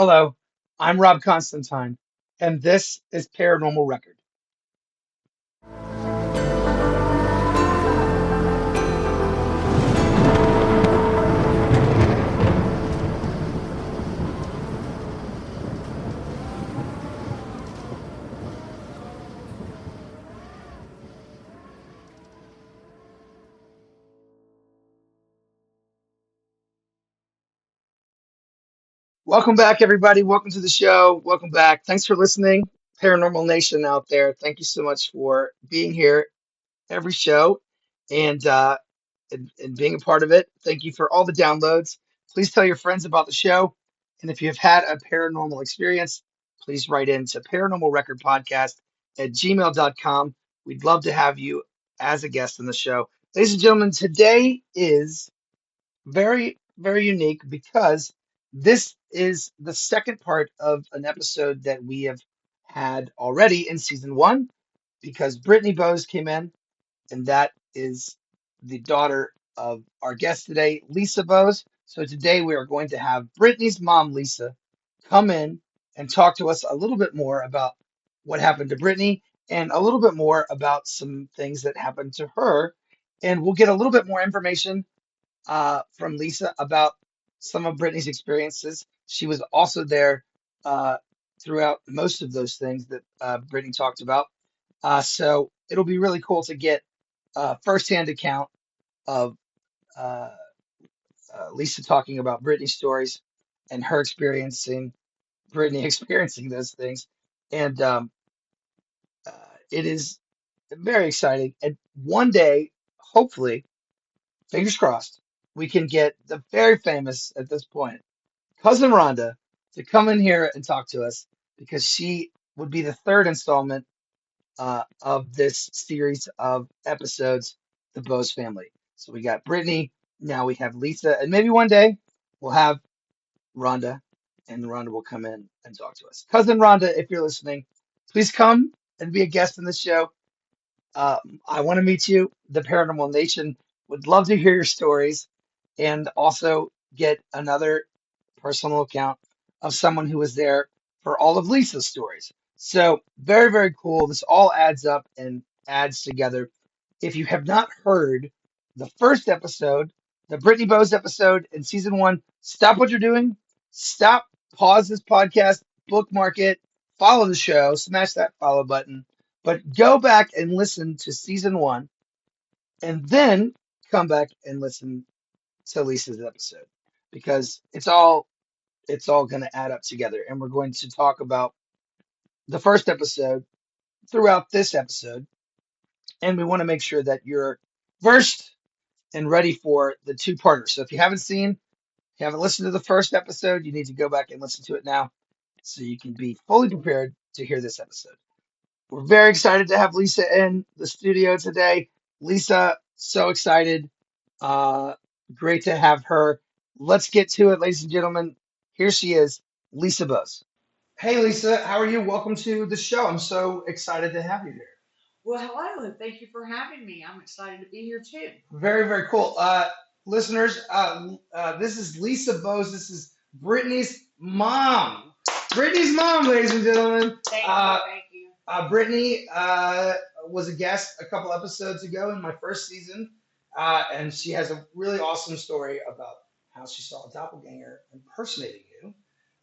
Hello, I'm Rob Constantine, and this is Paranormal Record. Welcome back, everybody. Welcome to the show. Welcome back. Thanks for listening, Paranormal Nation out there. Thank you so much for being here every show and, and being a part of it. Thank you for all the downloads. Please tell your friends about the show. And if you've had a paranormal experience, please write into Paranormal Record Podcast at gmail.com. We'd love to have you as a guest on the show. Ladies and gentlemen, today is very, very unique because this is the second part of an episode that we have had already in season one because Brittany Bowes came in, and that is the daughter of our guest today, Lisa Bowes. So today we are going to have Brittany's mom, Lisa, come in and talk to us a little bit more about what happened to Brittany and a little bit more about some things that happened to her. And we'll get a little bit more information from Lisa about some of Brittany's experiences. She was also there uh, throughout most of those things that Brittany talked about. So it'll be really cool to get firsthand account of uh, Lisa talking about Brittany's stories and her experiencing Brittany experiencing those things. And uh, it is very exciting. And one day, hopefully, fingers crossed, we can get the very famous at this point, cousin Rhonda, to come in here and talk to us because she would be the third installment of this series of episodes, The Bose Family. So we got Brittany, now we have Lisa, and maybe one day we'll have Rhonda, and Rhonda will come in and talk to us. Cousin Rhonda, if you're listening, please come and be a guest in the show. I want to meet you. The Paranormal Nation would love to hear your stories and also get another personal account of someone who was there for all of Lisa's stories. So, very, very cool. This all adds up and adds together. If you have not heard the first episode, the Brittany Bowes episode in season one, stop what you're doing. Stop, pause this podcast, bookmark it, follow the show, smash that follow button, but go back and listen to season one and then come back and listen to Lisa's episode because it's all going to add up together. And we're going to talk about the first episode throughout this episode. And we want to make sure that you're versed and ready for the two-parter. So if you haven't listened to the first episode, you need to go back and listen to it now so you can be fully prepared to hear this episode. We're very excited to have Lisa in the studio today. Lisa, so excited. Uh, Great to have her. Let's get to it, ladies and gentlemen. Here she is, Lisa Buzz. Hey, Lisa, how are you? Welcome to the show. I'm so excited to have you here. Well, hello, and thank you for having me. I'm excited to be here too. Very, very cool. Listeners, this is Lisa Bose. This is Brittany's mom. Brittany's mom, ladies and gentlemen. Thank you. Brittany was a guest a couple episodes ago in my first season, and she has a really awesome story about how she saw a doppelganger impersonating you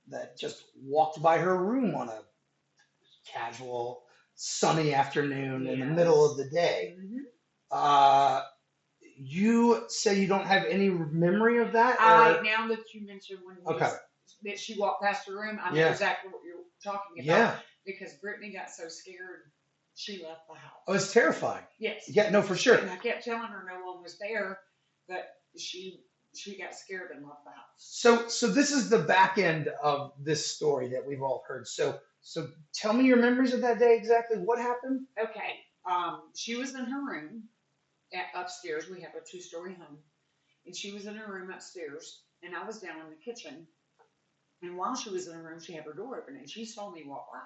that just walked by her room on a casual, sunny afternoon in the middle of the day. Hmm. Uh, you say you don't have any memory of that? Now that you mentioned Okay. that she walked past the room, I know Yeah. exactly what you're talking about Yeah. because Brittany got so scared she left the house. Oh, it's terrifying. Yes. Yeah, no, for sure. And I kept telling her no one was there, but she got scared and left the house. So this is the back end of this story that we've all heard. So tell me your memories of that day exactly. What happened? Okay. She was in her room upstairs. We have a two-story home, and she was in her room upstairs, and I was down in the kitchen. And while she was in her room, she had her door open, and she saw me walk by,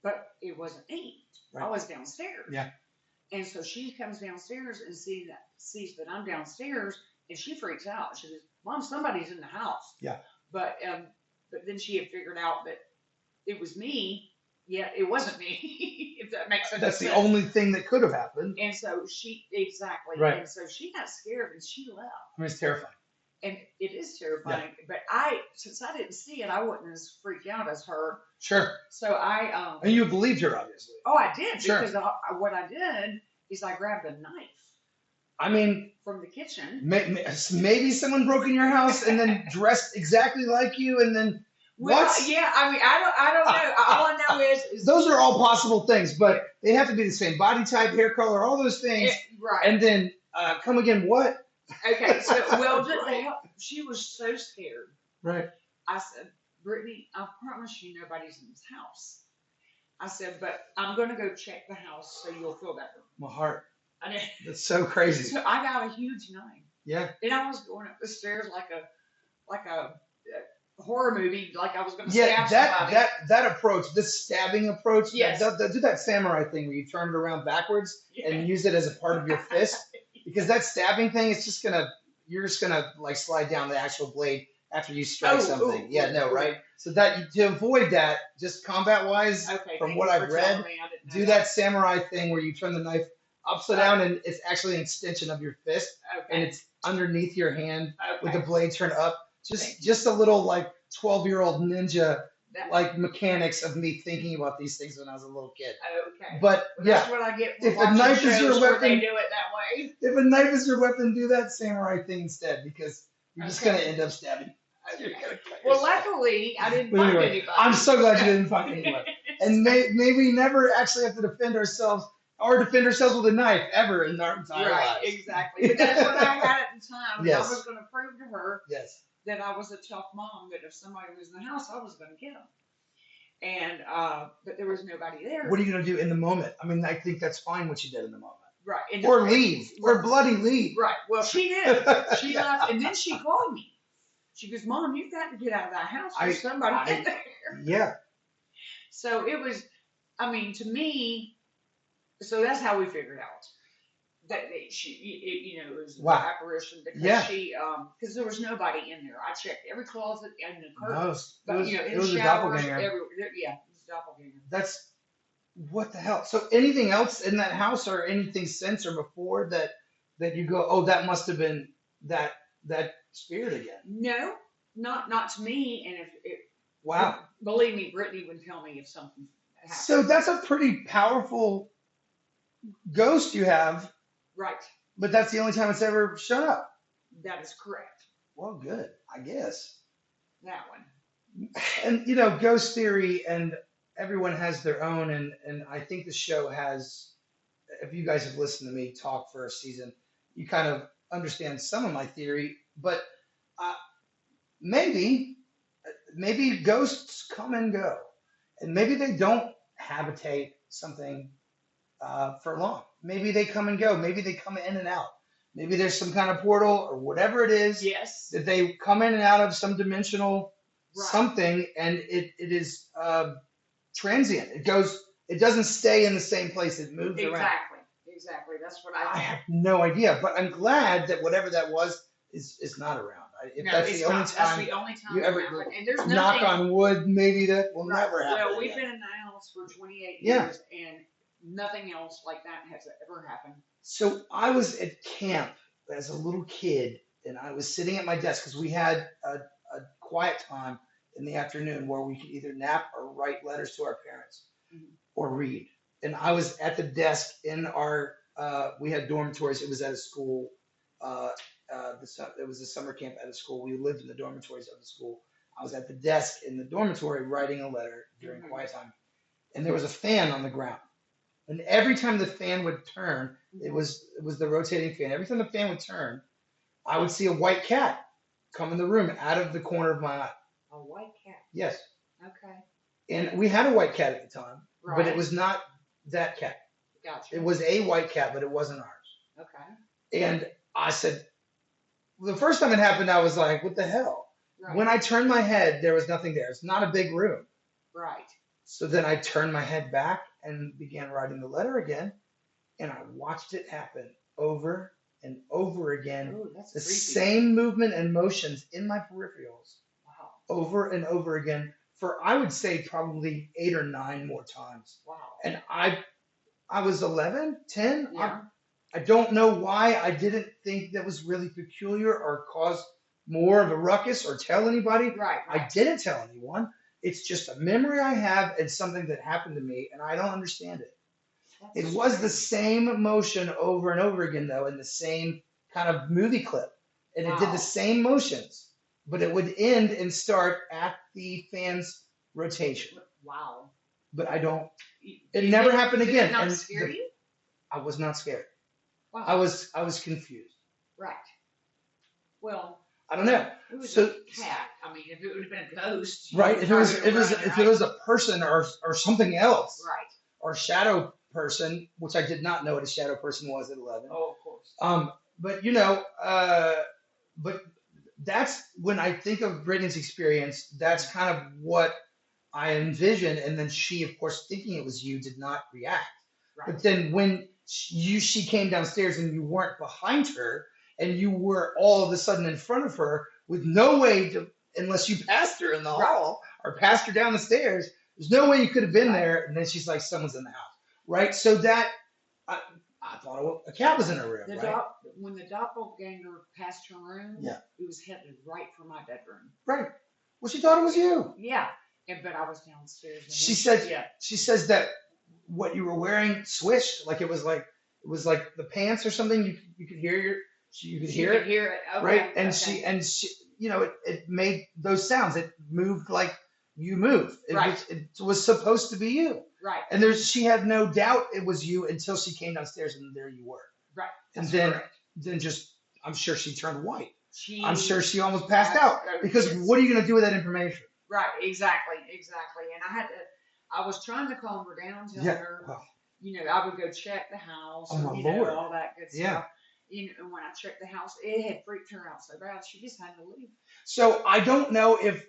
but it wasn't me. Right. I was downstairs. Yeah. And so she comes downstairs and sees that I'm downstairs, and she freaks out. She says, "Mom, somebody's in the house." Yeah. But but then she had figured out that it was me. Yeah, it wasn't me, if that makes any That's the sense. only thing that could have happened. And so exactly. Right. And so she got scared and she left. I mean, it's terrifying. And it is terrifying. But since I didn't see it, I wasn't as freaked out as her. Sure. So And you believed her, obviously. Oh, I did. Sure. Because what I did is I grabbed a knife. I mean, from the kitchen. Maybe someone broke in your house and then dressed exactly like you, and then well, what? Yeah, I mean, I don't know. All I know is those are all possible things, but they have to be the same body type, hair color, all those things. Right. And then come again, what? Okay, so well, she was so scared. Right. I said, Brittany, I promise you nobody's in this house. I said, but I'm going to go check the house so you'll feel better. My heart. I mean, that's so crazy. So I got a huge knife. Yeah. And I was going up the stairs like a horror movie, like I was going to stab somebody. That approach, this stabbing approach, yes. Do that samurai thing where you turn it around backwards and use it as a part of your fist, because that stabbing thing is you're just gonna like slide down the actual blade after you strike something. Right? So that to avoid that, just combat wise, from what I've read, do that samurai thing where you turn the knife upside down and it's actually an extension of your fist, and it's underneath your hand with the blade turned up. Just a little like 12-year-old ninja like mechanics of me thinking about these things when I was a little kid. Okay. But that's what I get. If a knife is your weapon, they do it that way. If a knife is your weapon, do that samurai thing instead, because you're just gonna end up stabbing. Well, luckily I didn't find anybody. I'm so glad you didn't find anyone. And may we never actually have to defend ourselves with a knife ever in our entire lives. Right, exactly. But that's what I had at the time. Yes. I was going to prove to her yes. that I was a tough mom, that if somebody was in the house, I was going to get them. And, but there was nobody there. What are you going to do in the moment? I mean, I think that's fine what you did in the moment. Right. Or leave. Or bloody leave. Right. Well, she did. She left. And then she called me. She goes, Mom, you've got to get out of that house. There's somebody in there. Yeah. So it was, I mean, to me, so that's how we figured out that it was an apparition, because she, because there was nobody in there. I checked every closet and the curtains, it was a doppelganger. Yeah, it was a doppelganger. That's what the hell. So anything else in that house, or anything since or before that you go, oh, that must have been that spirit again? No, not to me. And if wow, believe me, Brittany would tell me if something happened. So that's a pretty powerful ghost you have. Right. But that's the only time it's ever shown up. That is correct. Well, good, I guess. That one. And ghost theory, and everyone has their own, and I think the show has, if you guys have listened to me talk for a season, you kind of understand some of my theory, but maybe ghosts come and go, and maybe they don't habitate something for long. Maybe they come and go. Maybe they come in and out. Maybe there's some kind of portal or whatever it is. Yes. That they come in and out of some dimensional something, and it is transient. It doesn't stay in the same place. It moves around. Exactly. That's what I have no idea, but I'm glad that whatever that was is not around. That's the only time you ever and there's knock on wood, maybe that will never happen. Well, we've been in the house for 28 years, and nothing else like that has ever happened. So I was at camp as a little kid, and I was sitting at my desk because we had a quiet time in the afternoon where we could either nap or write letters to our parents or read. And I was at the desk in our, we had dormitories. It was at a school. It was a summer camp at a school. We lived in the dormitories of the school. I was at the desk in the dormitory writing a letter during quiet time. And there was a fan on the ground. And every time the fan would turn, it was the rotating fan. Every time the fan would turn, I would see a white cat come in the room out of the corner of my eye. A white cat? Yes. Okay. And we had a white cat at the time, but it was not that cat. Gotcha. It was a white cat, but it wasn't ours. Okay. And I said, the first time it happened, I was like, what the hell? Right. When I turned my head, there was nothing there. It's not a big room. Right. So then I turned my head back and began writing the letter again, and I watched it happen over and over again. Ooh, that's the creepy. Same movement and motions in my peripherals. Wow. over and over again for, I would say, probably 8 or 9 more times. Wow. And I was 11, 10. Yeah. I don't know why I didn't think that was really peculiar or cause more of a ruckus or tell anybody. Right. I didn't tell anyone. It's just a memory I have and something that happened to me, and I don't understand it. It That's was the strange. same motion over and over again, though, in the same kind of movie clip. And it did the Wow. same motions, but it would end and start at the fan's rotation. Wow. But I don't, it Did never it, happened did it again. not And scare you? I was not scared. I Wow. was confused. Right. Well, I don't know. it was So, a cat. I mean, if it would have been a ghost, you right, would probably have run, if it right? was a person or something else Right. or shadow person, which I did not know what a shadow person was at 11. Oh, of course. But but that's when I think of Brittany's experience. That's kind of what I envisioned, and then she, of course, thinking it was you, did not react. But Right. then when she came downstairs and you weren't behind her, and you were all of a sudden in front of her with no way to, unless you passed her in the Right. hall or passed her down the stairs, there's no way you could have been Right. there. And then she's like, someone's in the house, right? So that I thought a cat was in her room, The right? when the doppelganger passed her room, Yeah, it was headed right for my bedroom. right. Well, she thought it was you. Yeah. But I was downstairs. And She said yeah. she says that what you were wearing swished, like it was like the pants or something. You could hear you could She hear could it, hear it. right? Okay. And Okay. she it made those sounds. It moved like you moved. Right. It was supposed to be you. Right. And she had no doubt it was you until she came downstairs and there you were. Right. And That's then correct. just I'm sure she turned white. She. I'm sure she almost passed out because Yes. what are you going to do with that information? Right. Exactly. Exactly. And I was trying to calm her down, telling Yeah. her, Well, I would go check the house, oh my and, Lord. all that good Yeah. stuff. And when I checked the house, it had freaked her out so bad she just had to leave. So I don't know if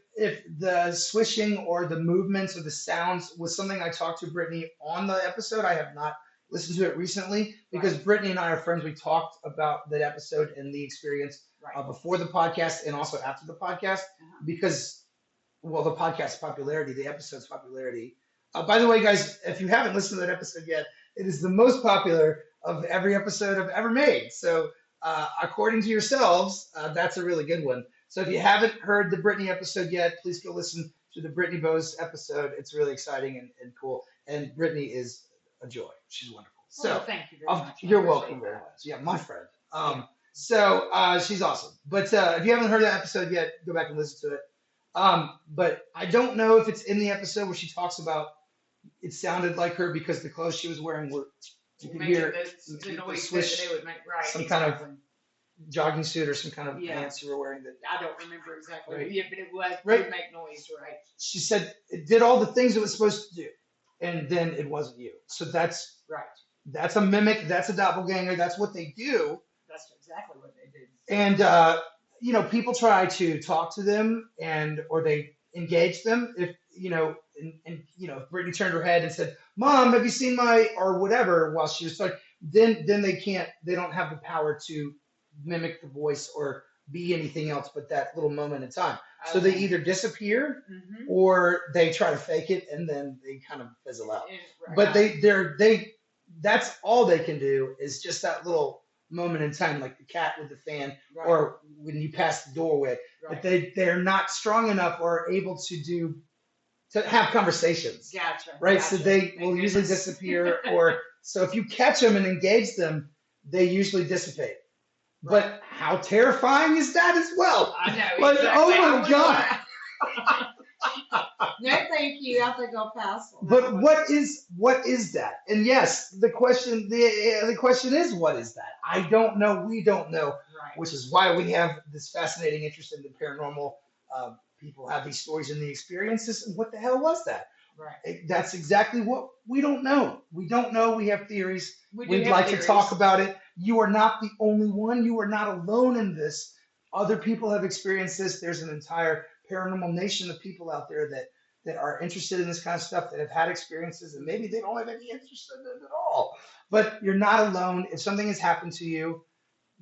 the swishing or the movements or the sounds was something I talked to Brittany on the episode. I have not listened to it recently because Right. Brittany and I are friends. We talked about that episode and the experience Right. before the podcast and also after the podcast Uh-huh. because, well, the podcast's popularity, the episode's popularity. By the way, guys, if you haven't listened to that episode yet, it is the most popular of every episode I've ever made. So, according to yourselves, that's a really good one. So, if you haven't heard the Brittany episode yet, please go listen to the Brittany Bowe's episode. It's really exciting and cool. And Brittany is a joy. She's wonderful. Well, So, thank you very much. I you're appreciate welcome very that. much. Yeah, my friend. Yeah. So, she's awesome. But if you haven't heard that episode yet, go back and listen to it. But I don't know if it's in the episode where she talks about it sounded like her because the clothes she was wearing were, you could Making hear the noise swish, that they would make. Right. some kind of Exactly. jogging suit or some kind of Yeah. pants you were wearing that. I don't remember exactly. Right. Yeah, but it was. It Right. would make noise. Right. She said it did all the things it was supposed to do, and then it wasn't you. So Right. that's a mimic. That's a doppelganger. That's what they do. That's exactly what they did. And people try to talk to them or they engage them. If if Brittany turned her head and said, "Mom, have you seen my," or whatever, while she was talking, then they don't have the power to mimic the voice or be anything else but that little moment in time. So they Okay. either disappear Mm-hmm. or they try to fake it and then they kind of fizzle out. Right. But that's all they can do is just that little moment in time, like the cat with the fan, Right. or when you pass the doorway. Right. But they're not strong enough or able to have conversations, Gotcha. right? Gotcha. So they Thank will usually goodness. disappear, or so if you catch them and engage them, they usually dissipate. Right. But how terrifying is that as well? I know. Like, exactly. oh I my was God. No, thank you. I think I'll pass on that But one. what is that? And yes, the question is, what is that? I don't know. We don't know, Right. which is why we have this fascinating interest in the paranormal. People have these stories and the experiences. And what the hell was that? Right. That's exactly what we don't know. We don't know. We have theories. We do We'd have like theories. to talk about it. You are not the only one. You are not alone in this. Other people have experienced this. There's an entire paranormal nation of people out there that are interested in this kind of stuff, that have had experiences, and maybe they don't have any interest in it at all. But you're not alone. If something has happened to you,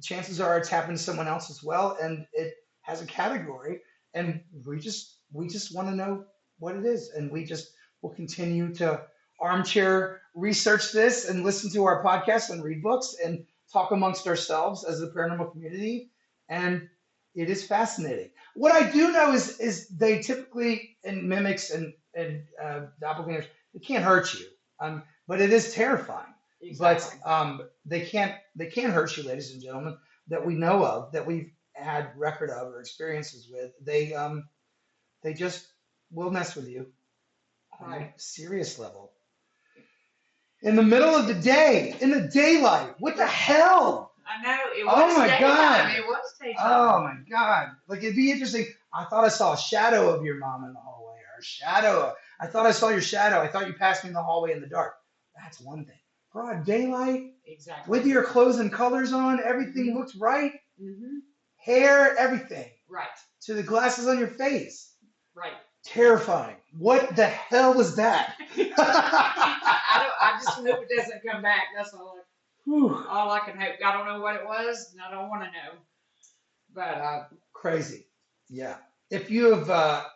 chances are it's happened to someone else as well, and it has a category. And we just we just want to know what it is, and we just will continue to armchair research this and listen to our podcasts and read books and talk amongst ourselves as a paranormal community. And it is fascinating. What I do know is they typically in mimics and doppelgangers, they can't hurt you, but it is terrifying. Exactly. But they can't hurt you, ladies and gentlemen, that we know of, that we've had record of or experiences with. They just will mess with you on a Right. serious level. In the middle of the day, in the daylight. What the hell? I know it Oh was my daytime. God. It was daytime. Oh my God. Like it'd be interesting. I thought I saw a shadow of your mom in the hallway, or a shadow. I thought I saw your shadow. I thought you passed me in the hallway in the dark. That's one thing. Broad daylight, Exactly. with your clothes and colors on, everything Mhm. looked right. Mm-hmm. Hair, everything. Right. To the glasses on your face. Right. Terrifying. What the hell was that? I just hope it doesn't come back. That's all. Whew. All I can hope. I don't know what it was, and I don't want to know. But Crazy. Yeah. If you have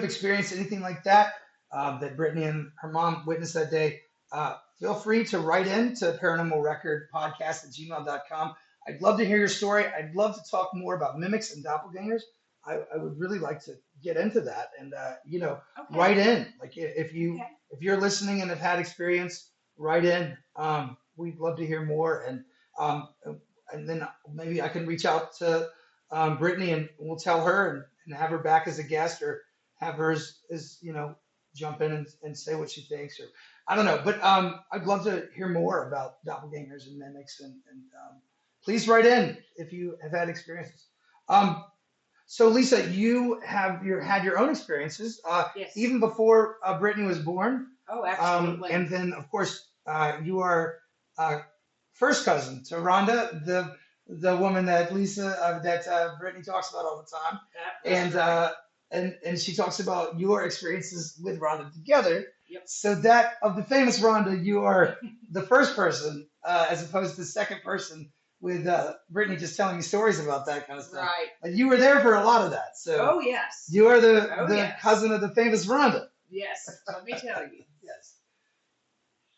experienced anything like that, that Brittany and her mom witnessed that day, feel free to write in to paranormalrecordpodcast@gmail.com. I'd love to hear your story. I'd love to talk more about mimics and doppelgangers. I would really like to get into that, and okay. write in. Like Okay. if you're listening and have had experience, write in. We'd love to hear more, um, and then maybe I can reach out to Brittany, and we'll tell her, and have her back as a guest, or have her as jump in and say what she thinks, or I don't know. But I'd love to hear more about doppelgangers and mimics, and please write in if you have had experiences. Um, so Lisa, you had your own experiences, Yes. even before Brittany was born. Oh, absolutely. And then of course you are first cousin to Rhonda, the woman that Brittany talks about all the time, That's and right. and she talks about your experiences with Rhonda together. Yep. So that of the famous Rhonda, you are the first person, as opposed to the second person with Brittany just telling you stories about that kind of stuff. Right. And you were there for a lot of that. So Oh yes. you are the Yes. cousin of the famous Rhonda. Yes. Let me tell you. Yes.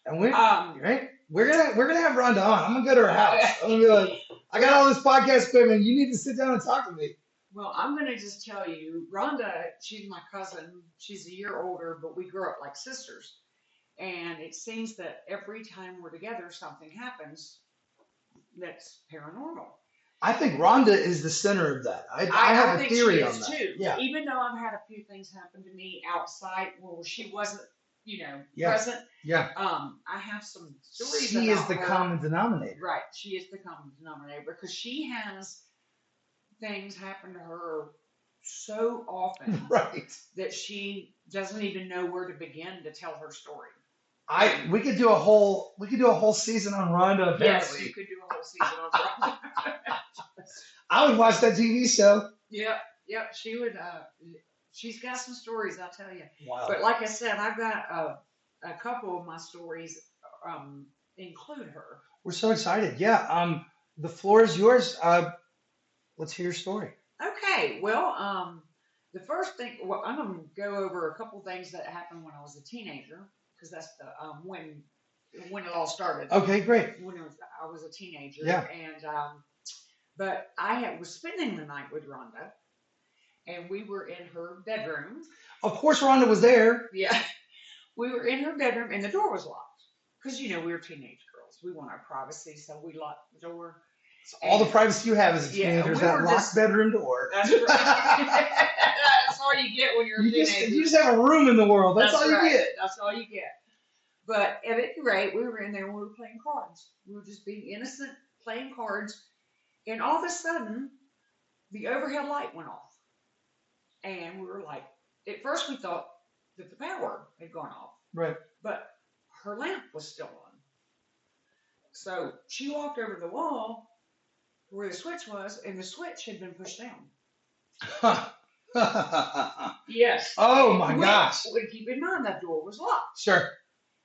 And we're Um. right. We're gonna have Rhonda on. I'm gonna go to her house. I'm gonna be like, I got all this podcast equipment. You need to sit down and talk to me. Well, I'm going to just tell you, Rhonda, she's my cousin. She's a year older, but we grew up like sisters. And it seems that every time we're together, something happens that's paranormal. I think Rhonda is the center of that. I have a think theory she on is that. too. Yeah. Even though I've had a few things happen to me outside where she wasn't, Yeah. present. Yeah. I have some stories She about is the her. common denominator. Right. She is the common denominator because she has things happen to her so often Right. that she doesn't even know where to begin to tell her story. We could do a whole season on Rhonda. Apparently. Yes, you could do a whole season on Rhonda. I would watch that TV show. Yep. She would. She's got some stories, I'll tell you. Wow. But like I said, I've got a couple of my stories include her. We're so excited. Yeah. The floor is yours. Let's hear your story. Okay. Well, the first thing. Well, I'm gonna go over a couple things that happened when I was a teenager, because that's the when it all started. Okay, great. When I was a teenager. Yeah. And but I was spending the night with Rhonda, and we were in her bedroom. Of course, Rhonda was there. Yeah. We were in her bedroom, and the door was locked. Because, we were teenage girls. We want our privacy, so we locked the door. So all the privacy you have as a teenager is that locked bedroom door. That's right. That's all you get when you're a teenager. You just have a room in the world. That's all right. you get. That's all you get. But at any rate, we were in there and we were playing cards. We were just being innocent, playing cards. And all of a sudden, the overhead light went off. And we were like, at first we thought that the power had gone off. Right. But her lamp was still on. So she walked over to the wall where the switch was, and the switch had been pushed down. Yes. Oh my gosh. But keep in mind that door was locked. Sure.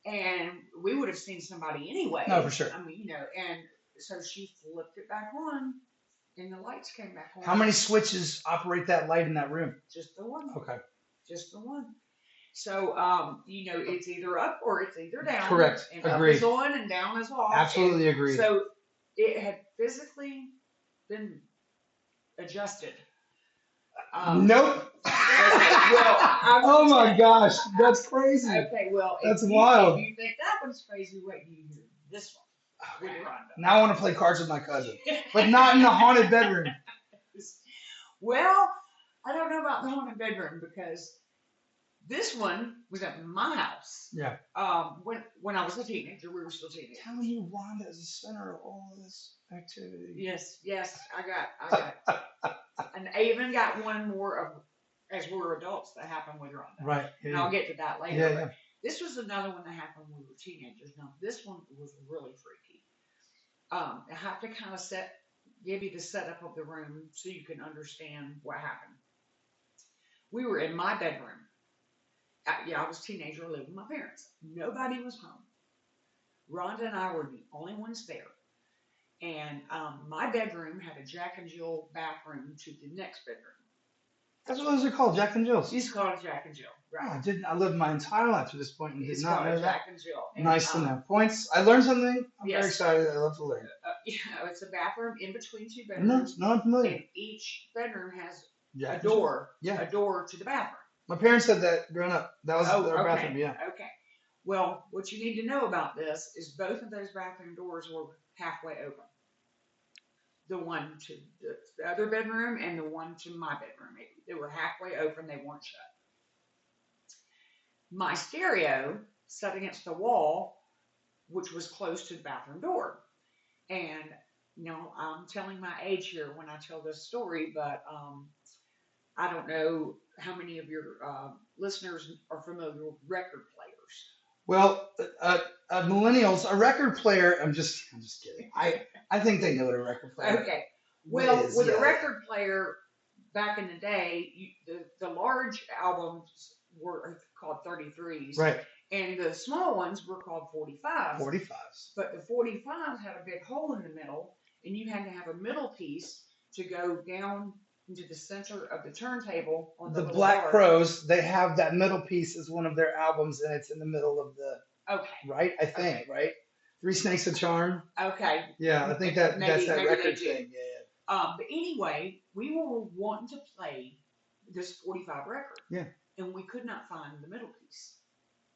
And we would have seen somebody anyway. No, for sure. I mean, and so she flipped it back on, and the lights came back on. How many switches operate that light in that room? Just the one. Okay. Just the one. So, it's either up or it's either down. Correct. And Agreed. up is on and down is off. Absolutely agreed. So it had physically been adjusted. Nope. Well, oh my gosh, that's crazy. Okay, well, that's wild. If you think that one's crazy, wait, you hear this one. Okay. Now I want to play cards with my cousin, but not in the haunted bedroom. Well, I don't know about the haunted bedroom because this one was at my house. Yeah. When I was a teenager, we were still teenagers. Tell you Rhonda is the center of all of this activity. Yes, I got, and I even got one more of as we were adults that happened with Rhonda. Right. Yeah. And I'll get to that later. Yeah. This was another one that happened when we were teenagers. Now this one was really freaky. I have to kind of give you the setup of the room so you can understand what happened. We were in my bedroom. I was a teenager, living with my parents. Nobody was home. Rhonda and I were the only ones there. And my bedroom had a Jack and Jill bathroom to the next bedroom. That's what those are called, Jack and Jill's. She's called Jack and Jill, right? Oh, I lived my entire life to this point and did not know that. Jack and Jill. And, nice to know. Points. I learned something. I'm very excited. I love to learn. It's a bathroom in between two bedrooms. No, I'm familiar. And each bedroom has Jack a door. Yeah. A door to the bathroom. My parents said that growing up. That was their bathroom, yeah. Okay. Well, what you need to know about this is both of those bathroom doors were halfway open. The one to the other bedroom and the one to my bedroom. They were halfway open. They weren't shut. My stereo sat against the wall, which was close to the bathroom door. And, I'm telling my age here when I tell this story, but I don't know how many of your listeners are familiar with record players. Well, millennials, a record player. I'm just kidding. I think they know what a record player. Okay. Well, with a record player back in the day, the large albums were called 33s, right? And the small ones were called 45s. 45s. But the 45s had a big hole in the middle, and you had to have a middle piece to go down into the center of the turntable on the Black bar. Crowes, they have that middle piece as one of their albums, and it's in the middle of the. Okay. Right, I think right. Three Snakes of Charm. Okay. Yeah, I think that's that record thing. Yeah. But anyway, we were wanting to play this 45 record. Yeah. And we could not find the middle piece,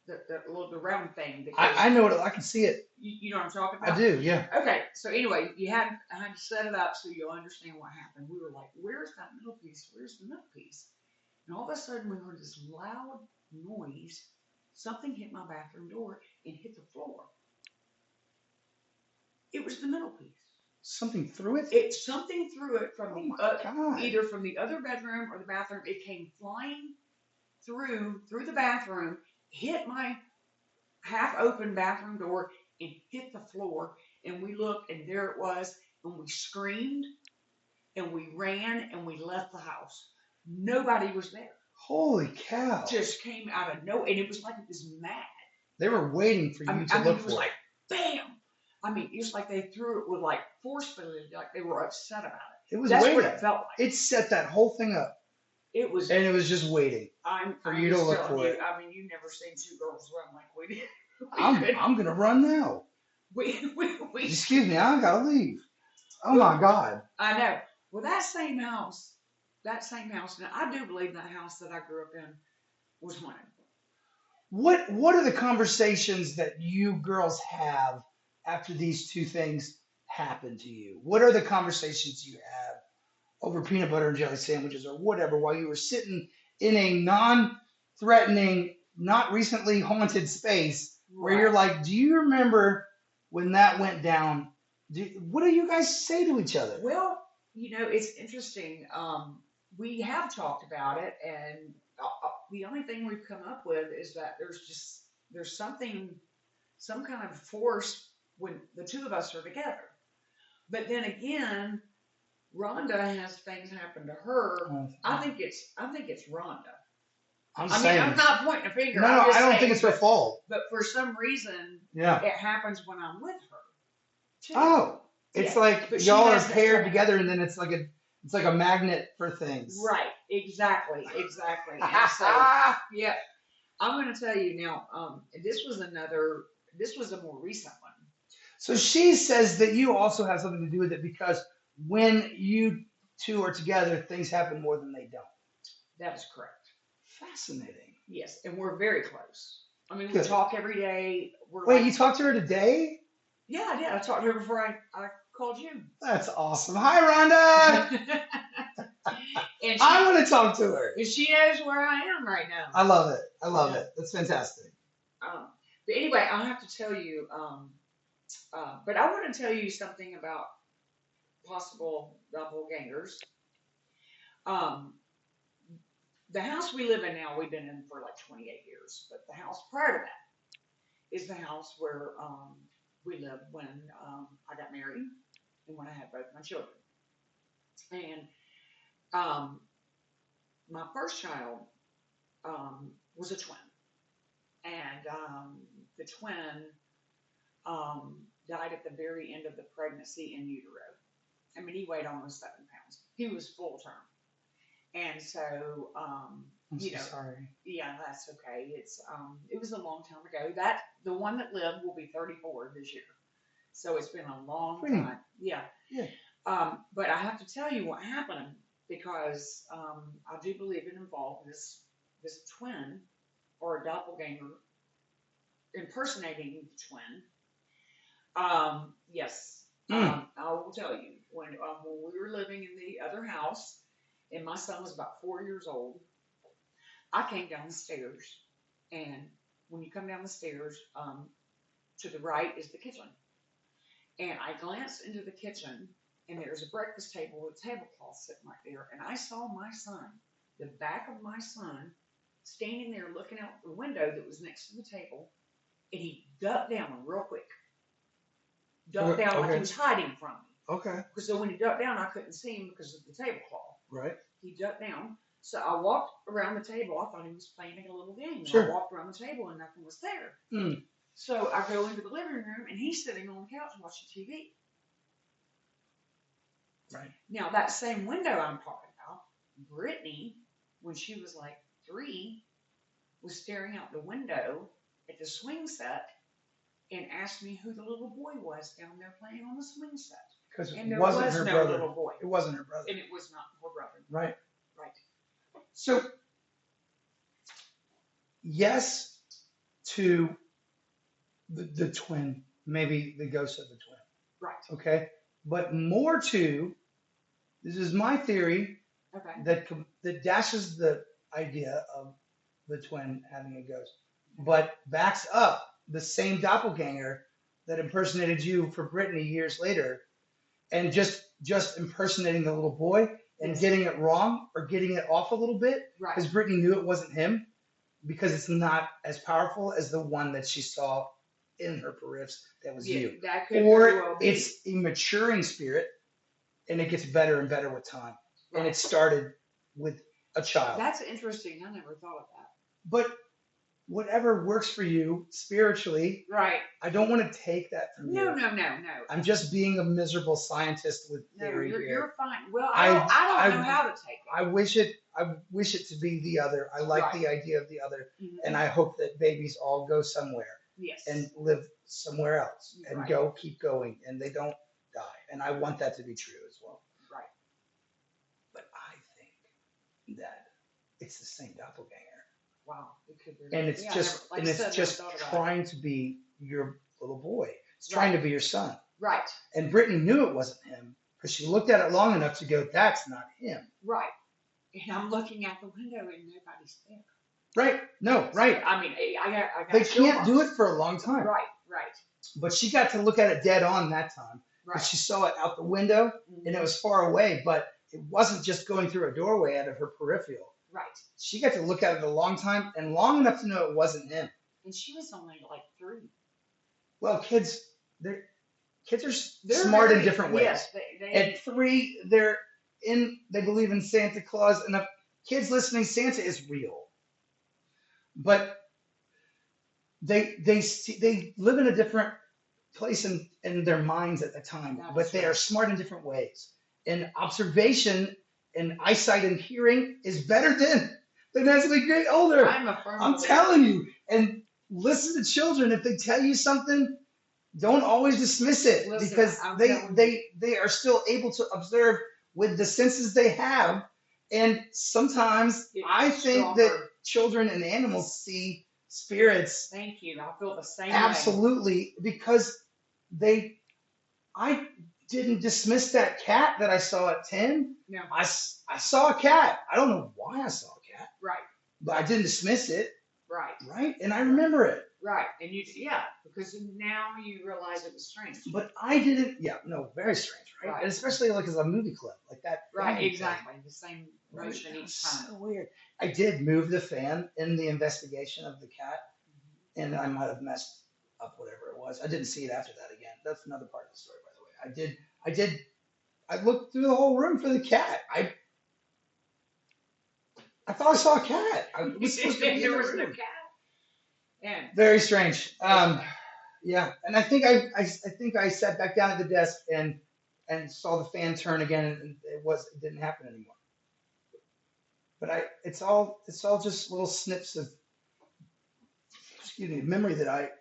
the round thing. I know it. I can see it. You know what I'm talking about? I do. Yeah. Okay. So anyway, I had to set it up so you'll understand what happened. We were like, "Where's that middle piece? Where's the middle piece?" And all of a sudden, we heard this loud noise. Something hit my bathroom door and hit the floor. It was the middle piece. Something threw it? Something threw it from either from the other bedroom or the bathroom. It came flying through the bathroom, hit my half-open bathroom door, and hit the floor. And we looked, and there it was. And we screamed, and we ran, and we left the house. Nobody was there. Holy cow! Just came out of nowhere, and it was like it was mad. They were waiting for you to look it was for like, bam! I mean, it was like they threw it with like forcefully, like they were upset about it. It was That's waiting. what it felt like. It set that whole thing up. It was, and it was just waiting for you to look for it. I mean, you've never seen two girls run like we did. I'm gonna run now. We Excuse me, I gotta leave. Oh my God! I know. Well, that same house. Now I do believe that house that I grew up in was haunted. What are the conversations that you girls have after these two things happen to you? What are the conversations you have over peanut butter and jelly sandwiches or whatever while you were sitting in a non-threatening, not recently haunted space where you're like, do you remember when that went down? What do you guys say to each other? Well, it's interesting. We have talked about it, and the only thing we've come up with is that there's some kind of force when the two of us are together. But then again, Rhonda has things happen to her. I think it's Rhonda. I'm not pointing a finger. No, I don't think it's her fault. But for some reason, it happens when I'm with her, too. Oh. It's Yeah, like but she y'all are has that paired twin. together, and then it's like a magnet for things. Right, exactly. And so, yeah, I'm going to tell you now. This was a more recent one. So she says that you also have something to do with it because when you two are together, things happen more than they don't. That is correct. Fascinating. Yes, and we're very close. I mean, we Good. talk every day. We're Wait, like, you talked to her today? yeah, I did. I talked to her before I called you. That's awesome. Hi, Rhonda. and I want to talk to her. she knows where I am right now. I love it. I love Yeah. it. That's fantastic. But anyway, I have to tell you. But I want to tell you something about possible doppelgangers. Um, the house we live in now, we've been in for like 28 years. But the house prior to that is the house where we lived when I got married and when I had both my children. And um, my first child was a twin, and the twin died at the very end of the pregnancy in utero. I mean, he weighed almost 7 pounds. He was full term, and so I'm you so know, sorry. yeah, that's okay. It was a long time ago. That the one that lived will be 34 this year, so it's been a long Pretty. time. Yeah. Yeah. But I have to tell you what happened because I do believe it involved this twin or a doppelganger impersonating the twin. Yes, Mm. I will tell you when we were living in the other house, and my son was about 4 years old. I came down the stairs, and when you come down the stairs, to the right is the kitchen, and I glanced into the kitchen, and there's a breakfast table with a tablecloth sitting right there, and I saw my son, the back of my son, standing there looking out the window that was next to the table, and he ducked down real quick. Ducked down like he Okay. was hiding from me. Okay. Because so when he ducked down, I couldn't see him because of the tablecloth. Right. He ducked down. So I walked around the table. I thought he was playing a little game. Sure. I walked around the table and nothing was there. Mm. So I go into the living room and he's sitting on the couch watching TV. Right. Now that same window I'm talking about, Brittany, when she was like 3, was staring out the window at the swing set and asked me who the little boy was down there playing on the swing set. Because And it there wasn't was her no brother. little boy. It wasn't her brother. And it was not her brother. Right. Right. So, yes to the twin, maybe the ghost of the twin. Right. Okay. But more to, this is my theory Okay. that dashes the idea of the twin having a ghost, but backs up the same doppelganger that impersonated you for Britney years later, and just impersonating the little boy and Yes. getting it wrong or getting it off a little bit Right. because Britney knew it wasn't him because it's not as powerful as the one that she saw in her periffs that was Yeah, you. that could very well Or be. it's a maturing spirit and it gets better and better with time. And Right. it started with a child. That's interesting. I never thought of that. But whatever works for you spiritually, Right. I don't want to take that from No, you. no. I'm just being a miserable scientist with No, theory here. you're fine. Well, I don't know how to take it. I wish it to be the other. I like Right. the idea of the other, Mhm. and I hope that babies all go somewhere Yes. and live somewhere else and Right. keep going, and they don't die. And I want that to be true as well. Right. But I think that it's the same doppelganger. Wow. It could be. And it's Yeah, just like and I it's said, just never thought about trying to be your little boy. It's Right. trying to be your son. it. Right. And Brittany knew it wasn't him because she looked at it long enough to go, "That's not him." Right. And I'm looking out the window and nobody's there. Right? No, right. I mean, I got. They chill can't do bumps. it for a long time. Right. But she got to look at it dead on that time Right. because she saw it out the window and it was far away, but it wasn't just going through a doorway out of her peripheral. Right. She got to look at it a long time and long enough to know it wasn't him. And she was only like 3. Well, kids are They're smart in very- different ways. Yes. At 3, they believe in Santa Claus, and kids listening, Santa is real. But they live in a different place in their minds at the time, That but is they are right. smart in different ways. And observation and eyesight and hearing is better than as we get older. I'm a firm I'm believer. telling you. And listen to children. If they tell you something, don't always dismiss it Listen, because I'm they telling you. they they are still able to observe with the senses they have. And sometimes I It's think that stronger. children and animals see spirits Thank you. I feel the same way. absolutely because they I didn't dismiss that cat that I saw at 10. No, I saw a cat. I don't know why I saw a cat, right, but I didn't dismiss it, right, right? And I right, remember it. right. And yeah, because now you realize it was strange. But I didn't, yeah, no, very strange, right? Right, And especially like as a movie clip, like that right, family thing, exactly. The same right? motion That was each time. so weird. I did move the fan in the investigation of the cat, and I might have messed up whatever it was. I didn't see it after that again. That's another part of the story, by the way. I looked through the whole room for the cat. I thought I saw a cat. I was supposed to be in There the was no room. cat. And Very strange. Yeah, and I think I sat back down at the desk and saw the fan turn again, and it didn't happen anymore. But it's all just little snips of excuse me memory that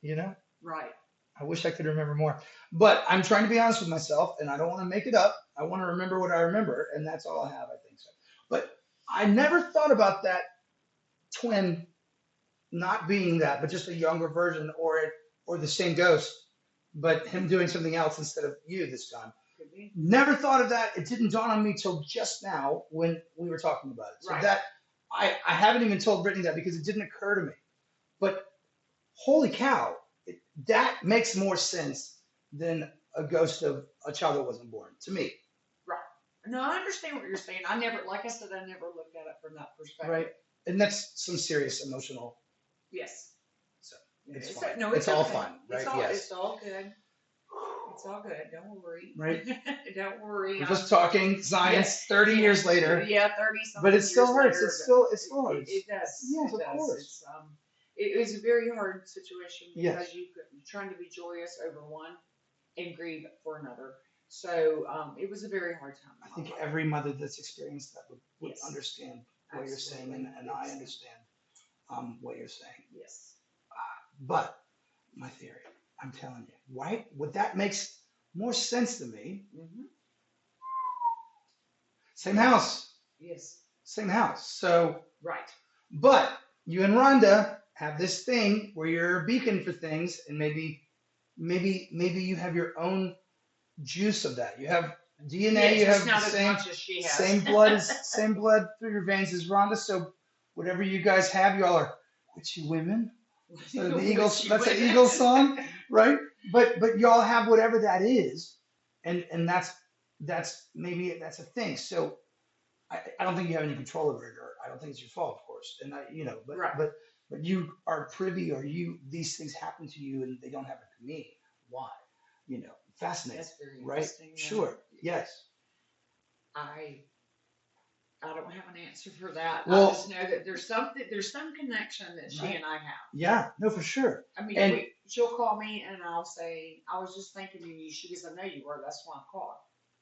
you know right, I wish I could remember more. But I'm trying to be honest with myself, and I don't want to make it up. I want to remember what I remember, and that's all I have. I think so. But I never thought about that twin not being that, but just a younger version, or the same ghost, but him doing something else instead of you this time. could be. Never thought of that. It didn't dawn on me till just now when we were talking about it. So Right. that I haven't even told Brittany that because it didn't occur to me. But holy cow, that makes more sense than a ghost of a child that wasn't born to me, Right. No, I understand what you're saying. I never, like I said, I never looked at it from that perspective. right? And that's some serious emotional. Yes. So it's fine. No, it's all okay. fine, right? It's all, Yes. it's all good. It's all good. Don't worry. Right. Don't worry. We're just talking science 30 years later. Yeah, 30 something. But it still years hurts. Later, it still hurts. It does. Yes, it of does. course. It was a very hard situation Yes. because you're trying to be joyous over one and grieve for another. So it was a very hard time. I think every mother that's experienced that would Yes. understand what you're saying, Absolutely. and I understand what you're saying. Yes. But my theory, I'm telling you, why would that makes more sense to me? Mm-hmm. Same house, Yes. same house. So, Right. but you and Rhonda have this thing where you're a beacon for things, and maybe you have your own juice of that. You have DNA. Yes, You it's have not the as same much as she has. same blood through your veins as Rhonda. So whatever you guys have, y'all are witchy women. So the Eagles. That's an Eagles song, right? But y'all have whatever that is, and that's maybe that's a thing. So I don't think you have any control over it, or I don't think it's your fault, of course. And but Right. but you are privy, or these things happen to you, and they don't happen to me. Why? Fascinating, That's very right? interesting. Sure. Yes. I don't have an answer for that. I Well, just know that there's some connection that she Right. and I have. yeah, no, for sure. I mean, And she'll call me and I'll say, I was just thinking of you. She goes, I know you were. That's why I called.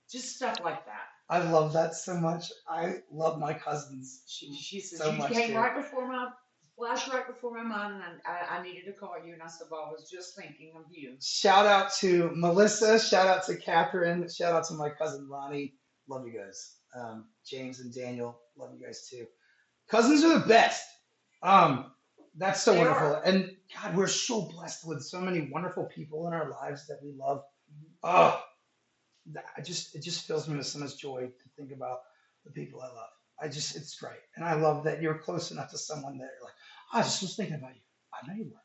Just stuff like that. I love that so much. I love my cousins. She says, So you much, came too. right before my mind, and I needed to call you. And I said, well, I was just thinking of you. Shout out to Melissa. Shout out to Catherine. Shout out to my cousin Ronnie. Love you guys. James and Daniel. Love you guys too. Cousins are the best. That's so They wonderful. are. And God, we're so blessed with so many wonderful people in our lives that we love. Oh, it just fills me with so much joy to think about the people I love. It's great. And I love that you're close enough to someone that you're like, I just was thinking about you. I know you were.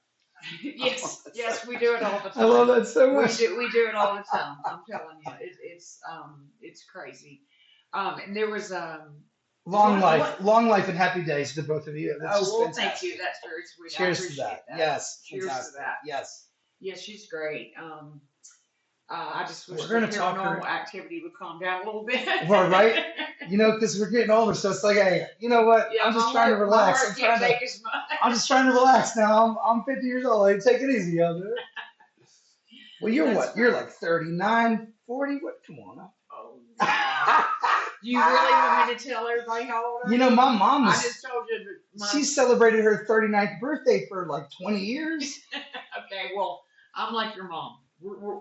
Yes, yes, we do it all the time. I love that so much. We do it all the time. I'm telling you, it's crazy. And there was Long What- life and happy days to both of you. That's just thank fantastic. you. That's very sweet. I Cheers to appreciate that. that. Yes. Cheers fantastic. to that. Yes. Yeah, she's great. I just wish We're the gonna talk her- paranormal activity would calm down a little bit. Well, right? Because we're getting older, so it's like, hey, you know what? Yeah, I'm just my trying to heart- relax. My heart can't take as much. I'm just trying to relax now. I'm 50 years old. Like, take it easy out there. Well, you're That's what? You're funny. like 39, 40. What? Come on Oh, yeah. now. Do you really want me to tell everybody how old I You know, am? my mom I was, just told you that she my. celebrated her 39th birthday for like 20 years. Okay, well, I'm like your mom.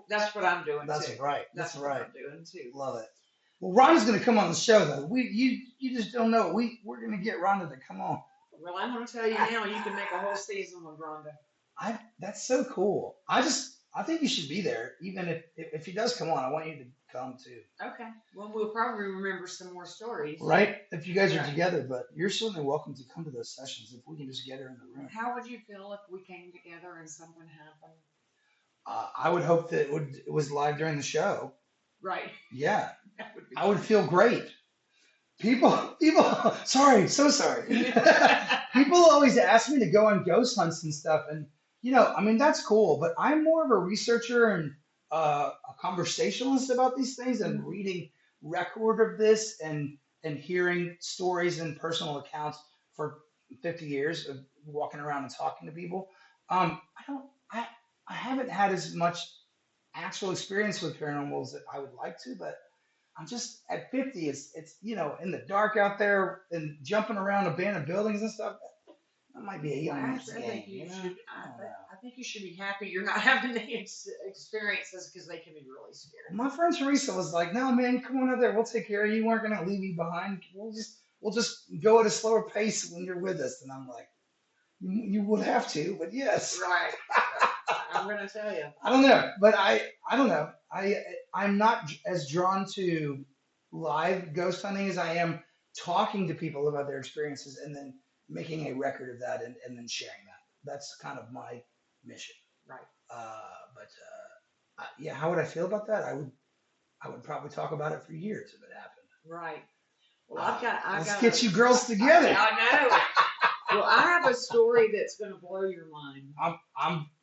That's what I'm doing That's too. right. That's That's what right. I'm doing too. Love it. Well, Rhonda's going to come on the show, though. You just don't know. We're going to get Rhonda to come on. Well, I'm going to tell you now, you can make a whole season with Rhonda. That's so cool. I think you should be there. Even if he does come on, I want you to come too. Okay. Well, we'll probably remember some more stories. Right? If you guys are Right. together, but you're certainly welcome to come to those sessions if we can just get her in the room. How would you feel if we came together and something happened? I would hope that it was live during the show. Right. Yeah, That would be I would fun. feel great. People, sorry, so sorry. People always ask me to go on ghost hunts and stuff, and I mean that's cool. But I'm more of a researcher and a conversationalist about these things, and Mhm. reading record of this and hearing stories and personal accounts for 50 years of walking around and talking to people. I don't, I haven't had as much actual experience with paranormal as I would like to, but I'm just at 50. It's in the dark out there and jumping around abandoned buildings and stuff. That might be a Well, young man's actually, I think game, you you know. should. I don't know. I think you should be happy you're not having the experiences because they can be really scary. My friend Teresa was like, "No, man, come on out there. We'll take care of you. We aren't gonna leave you behind. We'll just go at a slower pace when you're with us." And I'm like, "You would have to, but yes." Right. I'm gonna tell you. I don't know, but I don't know. I'm not as drawn to live ghost hunting as I am talking to people about their experiences and then making a record of that and then sharing that. That's kind of my mission. Right. Yeah, how would I feel about that? I would probably talk about it for years if it happened. Right. Well, I've Let's got get you girls together. I know. Well, I have a story that's gonna blow your mind.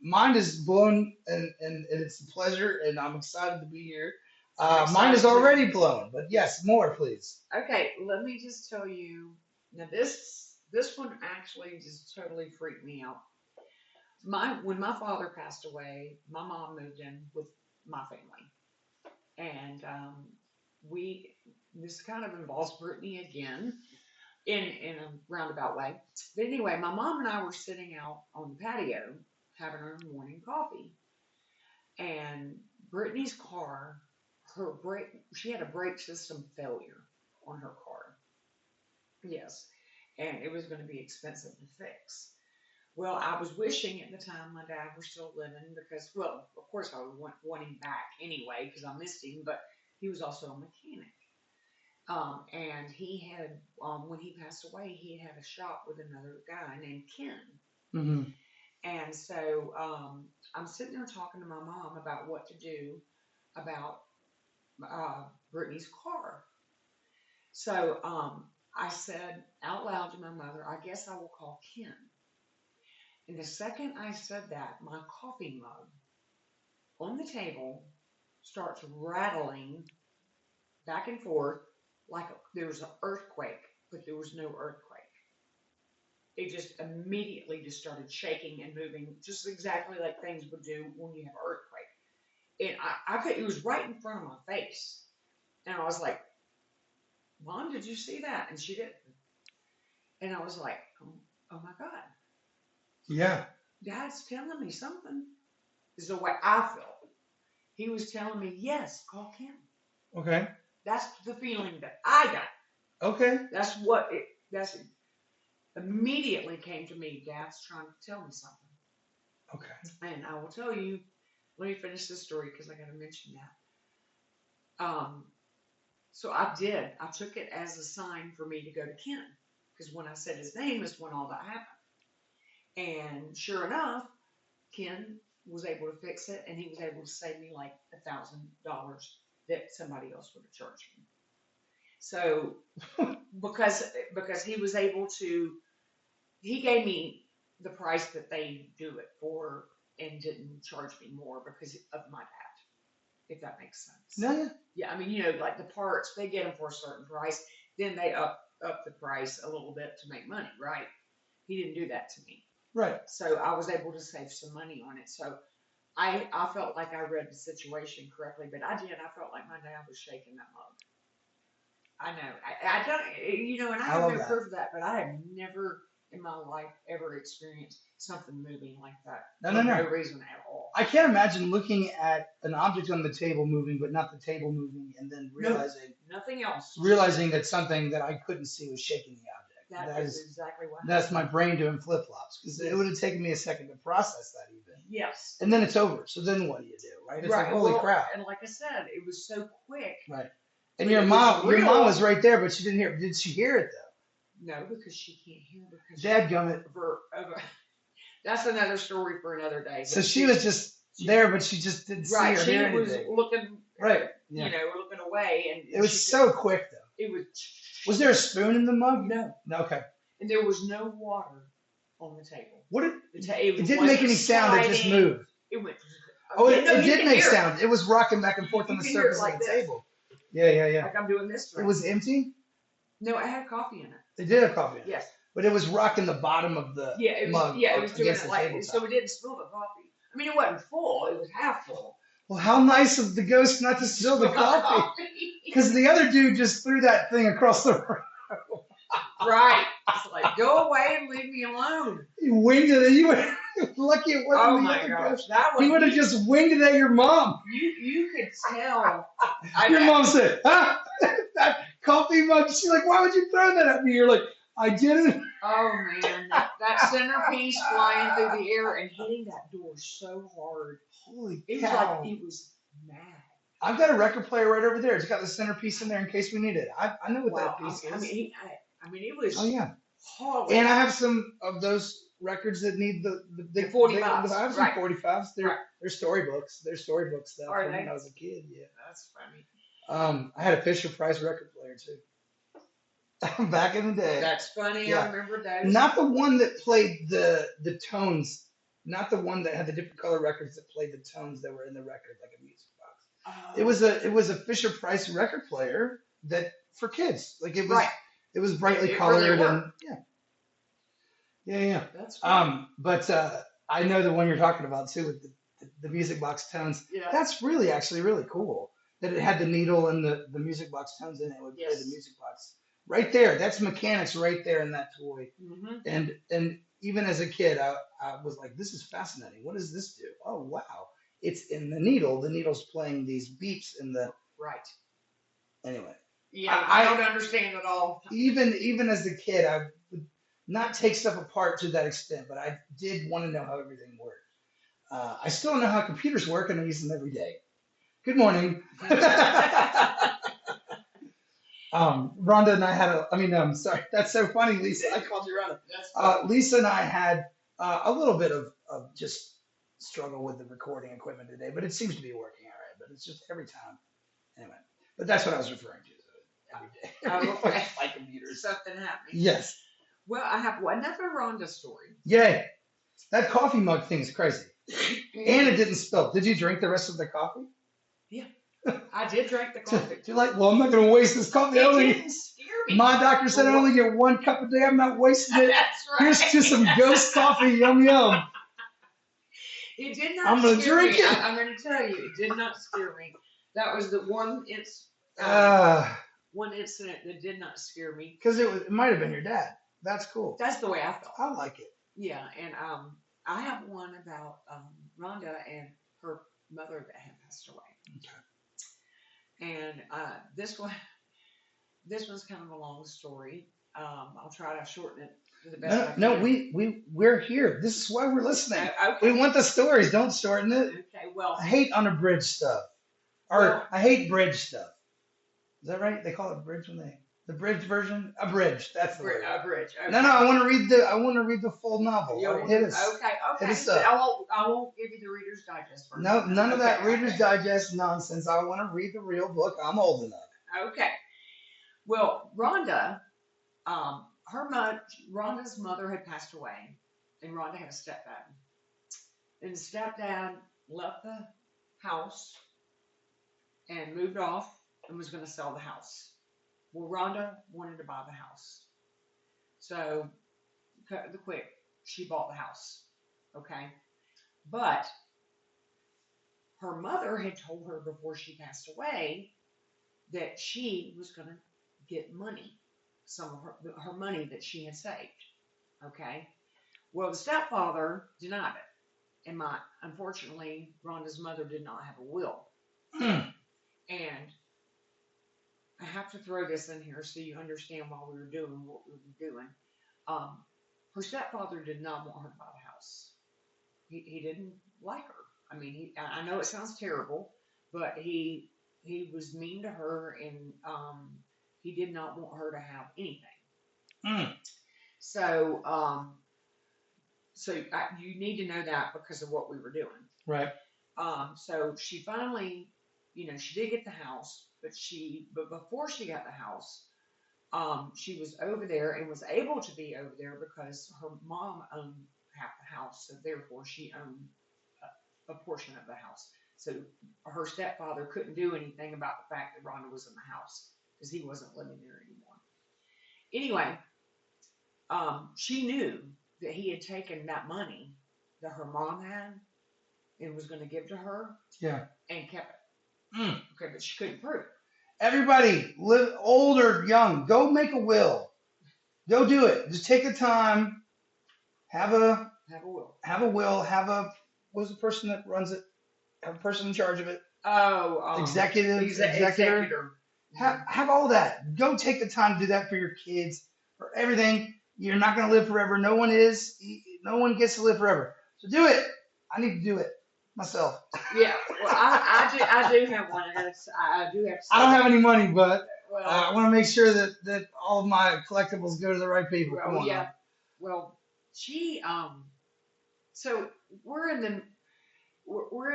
Mine is blown and it's a pleasure and I'm excited to be here. I'm Mine is excited too. already blown, but yes, more please. Okay, let me just tell you. Now, this one actually just totally freaked me out. When my father passed away, my mom moved in with my family, and we this kind of involves Brittany again in a roundabout way. But anyway, my mom and I were sitting out on the patio having our morning coffee, and Brittany's car, she had a brake system failure on her car. Yes, and it was going to be expensive to fix. Well, I was wishing at the time my dad were still living because, well, of course I would want him back anyway because I missed him, but he was also a mechanic. And he had, when he passed away, he had a shop with another guy named Ken. Hmm. And so I'm sitting there talking to my mom about what to do about Brittany's car. So I said out loud to my mother, I guess I will call Ken. And the second I said that, my coffee mug on the table starts rattling back and forth like there was an earthquake, but there was no earthquake. It just immediately just started shaking and moving, just exactly like things would do when you have an earthquake. And I could, it was right in front of my face. And I was like, Mom, did you see that? And she didn't. And I was like, oh my God, Yeah. Dad's telling me something. Is the way I felt. He was telling me, yes, call Kim. Okay. That's the feeling that I got. Okay. That's immediately came to me. Dad's trying to tell me something. Okay. And I will tell you, let me finish this story because I got to mention that. So I did. I took it as a sign for me to go to Ken because when I said his name is when all that happened. And sure enough, Ken was able to fix it and he was able to save me like $1,000 that somebody else would have charged me. So because he was able to, he gave me the price that they do it for and didn't charge me more because of my dad, if that makes sense. No, yeah. Yeah, I mean, like the parts, they get them for a certain price, then they up the price a little bit to make money, right? He didn't do that to me. Right. So I was able to save some money on it. So I felt like I read the situation correctly, but I did. I felt like my dad was shaking that mug. I know. I don't, and I I have love no that. proof of that, but I have never in my life ever experienced something moving like that No, no, for no no. reason at all. I can't imagine looking at an object on the table moving, but not the table moving, and then No, nothing else. realizing that something that I couldn't see was shaking the object. That That is is exactly what that's my happened. brain doing flip flops because it Yes. would have taken me a second to process that even, Yes. and then it's over. So then what do you do, right? It's like Right. holy Well, crap, and like I said, it was so quick, right? And but it was your mom real. was right there, but she didn't hear. Did she hear it though? No, because she can't hear because Dadgummit. that's another story for another day. So she was just there, but she just didn't see right. or She hear was anything. looking, Right. Yeah. looking away, and It was so quick though. It was. Was there a spoon in the mug? No. Okay. And there was no water on the table. What? It didn't make any sound. It just moved. It went. Oh, it you did can make hear sound. It was rocking back and forth You on the can hear it surface like of the this. table. Yeah, yeah, yeah. Like I'm doing this. It was empty? No, it had coffee in it. It did have coffee in it. Yes. But it was rocking the bottom of the mug it was doing against it the like tabletop. so it didn't spill the coffee. I mean, it wasn't full; it was half full. Well, how nice of the ghost not to spill the coffee. Because the other dude just threw that thing across the room. Right. It's like, go away and leave me alone. He winged it. You were lucky it wasn't Oh the my other gosh, ghost. that was. He would have just winged it at your mom. You could tell. Your mom said, "Ah, that coffee mug." She's like, "Why would you throw that at me?" You're like, "I didn't." Oh man, that centerpiece flying through the air and hitting that door so hard. Holy It was cow! like it was mad. I've got a record player right over there. It's got the centerpiece in there in case we need it. I know what that piece is. I mean, it was. Oh yeah. Horrible. And I have some of those records that need the 45s. I have some 45s. They're storybooks. They're storybook stuff Are from they? when I was a kid. Yeah. That's funny. I had a Fisher Price record player too. Back in the day. That's funny. Yeah. I remember those. Not the one that played the tones. Not the one that had the different color records that played the tones that were in the record, like a music box. Oh. It was a Fisher Price record player that for kids. Like it was. Right. It was brightly It colored really and yeah. That's funny. But I know the one you're talking about too with the music box tones. Yeah. That's really actually really cool that it had the needle and the music box tones in it. It would play the music box right there. That's mechanics right there in that toy. Mm-hmm. And even as a kid, I was like, this is fascinating. What does this do? Oh wow, it's in the needle. The needle's playing these beeps in the right. Anyway. Yeah, I don't understand at all. Even as a kid, I would not take stuff apart to that extent, but I did want to know how everything worked. I still don't know how computers work, and I use them every day. Good morning. Rhonda and I had sorry, that's so funny, Lisa. I called you Rhonda. Lisa and I had a little bit of just struggle with the recording equipment today, but it seems to be working all right. But it's just every time. Anyway, but that's what I was referring to. Every day. Oh, okay. My computers. Something happening. Yes. Well, I have another Rhonda story. Yay. That coffee mug thing is crazy. And it didn't spill. Did you drink the rest of the coffee? Yeah. I did drink the coffee. You're like, well, I'm not going to waste this coffee. It didn't scare me. My doctor said I only get 1 cup a day. I'm not wasting it. That's right. Here's to some ghost coffee. Yum, yum. It did not I'm gonna scare drink me. it. I'm going to tell you, it did not scare me. That was the one one incident that did not scare me. Because it might have been your dad. That's cool. That's the way I felt. I like it. Yeah, and I have one about Rhonda and her mother that had passed away. Okay. And this one's kind of a long story. I'll try to shorten it to the best I can. No, we're here. This is why we're listening. Okay. We want the stories. Don't shorten it. Okay, well. I hate unabridged stuff. I hate bridge stuff. Is that right? They call it bridge when the bridge version? Abridged. That's the word. Abridged. Okay. No, I want to read the full novel. Hit us. Okay. Hit us up. I won't give you the Reader's Digest version. No, none of that Reader's Digest nonsense. I want to read the real book. I'm old enough. Okay. Well, Rhonda, Rhonda's mother had passed away, and Rhonda had a stepdad. And the stepdad left the house and moved off and was going to sell the house. Well, Rhonda wanted to buy the house. So, cut the quick, she bought the house. Okay? But her mother had told her before she passed away that she was going to get money, some of her money that she had saved. Okay. Well, the stepfather denied it. And unfortunately, Rhonda's mother did not have a will. Mm. And I have to throw this in here so you understand why we were doing what we were doing. Her stepfather did not want her to buy the house. He didn't like her. I mean, I know it sounds terrible, but he was mean to her, and he did not want her to have anything. Mm. So, you need to know that because of what we were doing. Right. So she finally, she did get the house, but before she got the house, she was over there and was able to be over there because her mom owned half the house, so therefore she owned a portion of the house. So her stepfather couldn't do anything about the fact that Rhonda was in the house because he wasn't living there anymore. Anyway, she knew that he had taken that money that her mom had and was going to give to her. Yeah. And kept it. Mm. Okay, but she couldn't prove it. Everybody, live old or young, go make a will. Go do it. Just take the time. Have a will. What's the person that runs it? Have a person in charge of it. Oh, executor. Have all that. Go take the time to do that for your kids, for everything. You're not going to live forever. No one is. No one gets to live forever. So do it. I need to do it myself. Yeah. Well, I do have one. I do have. I don't have any money, but I want to make sure that all of my collectibles go to the right people. Well, come on. Yeah. Now. Well, she so we're in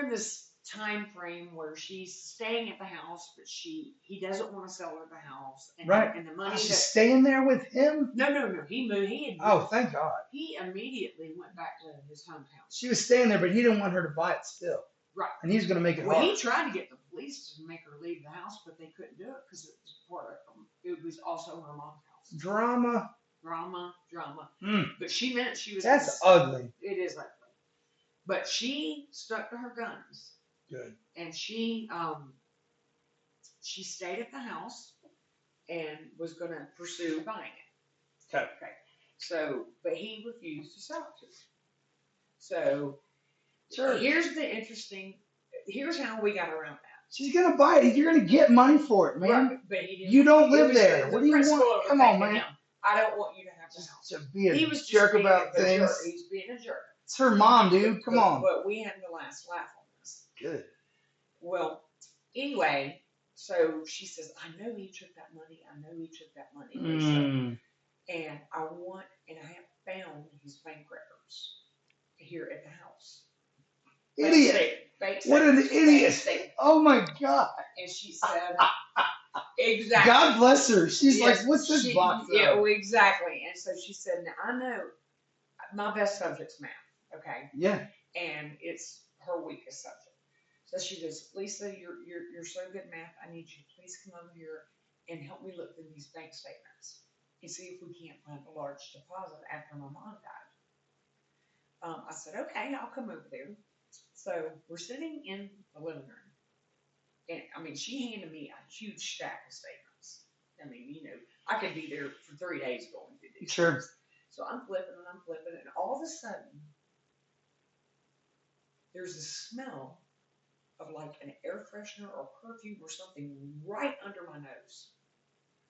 this time frame where she's staying at the house, but he doesn't want to sell her the house, and right. And the money. She's staying there with him. No. He moved. Oh, thank God. He immediately went back to his hometown. She was staying there, but he didn't want her to buy it still. Right. And he was going to make it hard. He tried to get the police to make her leave the house, but they couldn't do it because it was also her mom's house. Drama. Mm. But she meant she was. That's ugly. It is ugly. But she stuck to her guns. Good. And she stayed at the house and was going to pursue buying it. Okay. So, but he refused to sell it to her. So, sure. Here's how we got around that. She's going to buy it. You're going to get money for it, man. Right, but you don't live there. What do you want? Come on, man. I don't want you to have the house. To be a jerk about things. He's being a jerk. It's her mom, dude. Come on. But we had the last laugh on this. Good. Well, anyway, so she says, I know he took that money. Mm. And I have found his bank records here at the house. Idiot. What an idiot. Oh, my God. And she said, exactly. God bless her. She's like, what's this box? Yeah, well, exactly. And so she said, now I know my best subject's math, okay? Yeah. And it's her weakest subject. So she goes, Lisa, you're so good at math. I need you to please come over here and help me look through these bank statements and see if we can't find a large deposit after my mom died. I said, okay, I'll come over there. So we're sitting in the living room. And I mean, she handed me a huge stack of statements. I mean, I could be there for 3 days going through these. Sure. Things. So I'm flipping, and all of a sudden, there's a smell of like an air freshener or perfume or something right under my nose.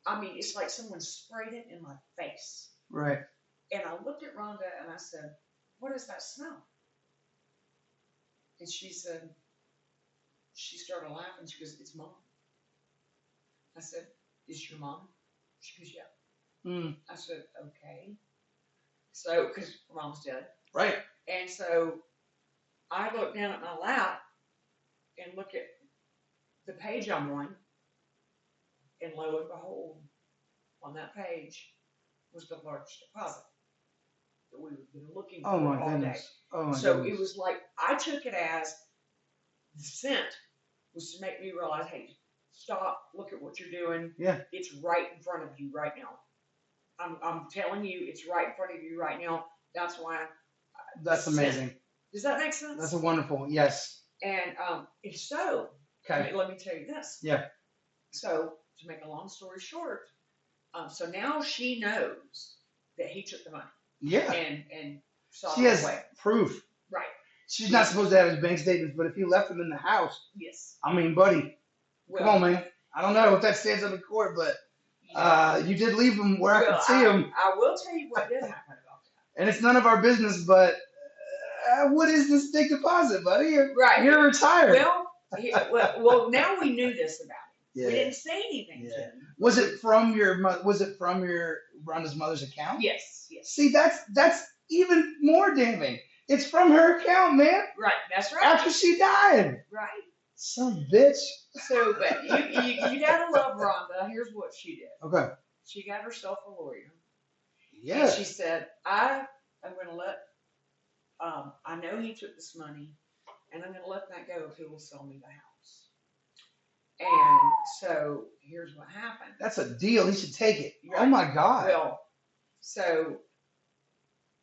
I mean, it's like someone sprayed it in my face. Right. And I looked at Rhonda and I said, what is that smell? And she said, she started laughing. She goes, it's Mom. I said, is your mom? She goes, yeah. Mm. I said, okay. So, because Mom's dead. Right. And so I look down at my lap and look at the page I'm on. And lo and behold, on that page was the large deposit that we were looking for all day. Oh my so goodness. It was like, I took it as the scent was to make me realize, hey, stop, look at what you're doing. Yeah. It's right in front of you right now. I'm telling you, it's right in front of you right now. That's why. That's amazing. Does that make sense? That's a wonderful, yes. And if so, Okay. let me tell you this. Yeah. So to make a long story short, so now she knows that he took the money Yeah. and She saw it has away. proof. Right. She's not supposed to have his bank statements, but if he left them in the house, Yes. I mean, buddy, come on, Well, man. I don't know if that stands up in court, but you did leave them where I well, could see them, I will tell you what did happen about that. and it's none of our business. But what is this big deposit, buddy? Right. You're retired. Well, now we knew this about him. Yeah. We didn't say anything to Yeah. him. Was it from your Rhonda's mother's account? Yes. Yes. See, that's even more damning. It's from her account, man. Right. That's right. After she died. Right. Some bitch. So, but you gotta love Rhonda. Here's what she did. Okay. She got herself a lawyer. Yeah. And she said, I am going to let, I know he took this money, and I'm going to let that go if he will sell me the house. And so here's what happened. That's a deal. He should take it. Right. Oh my God. Well, so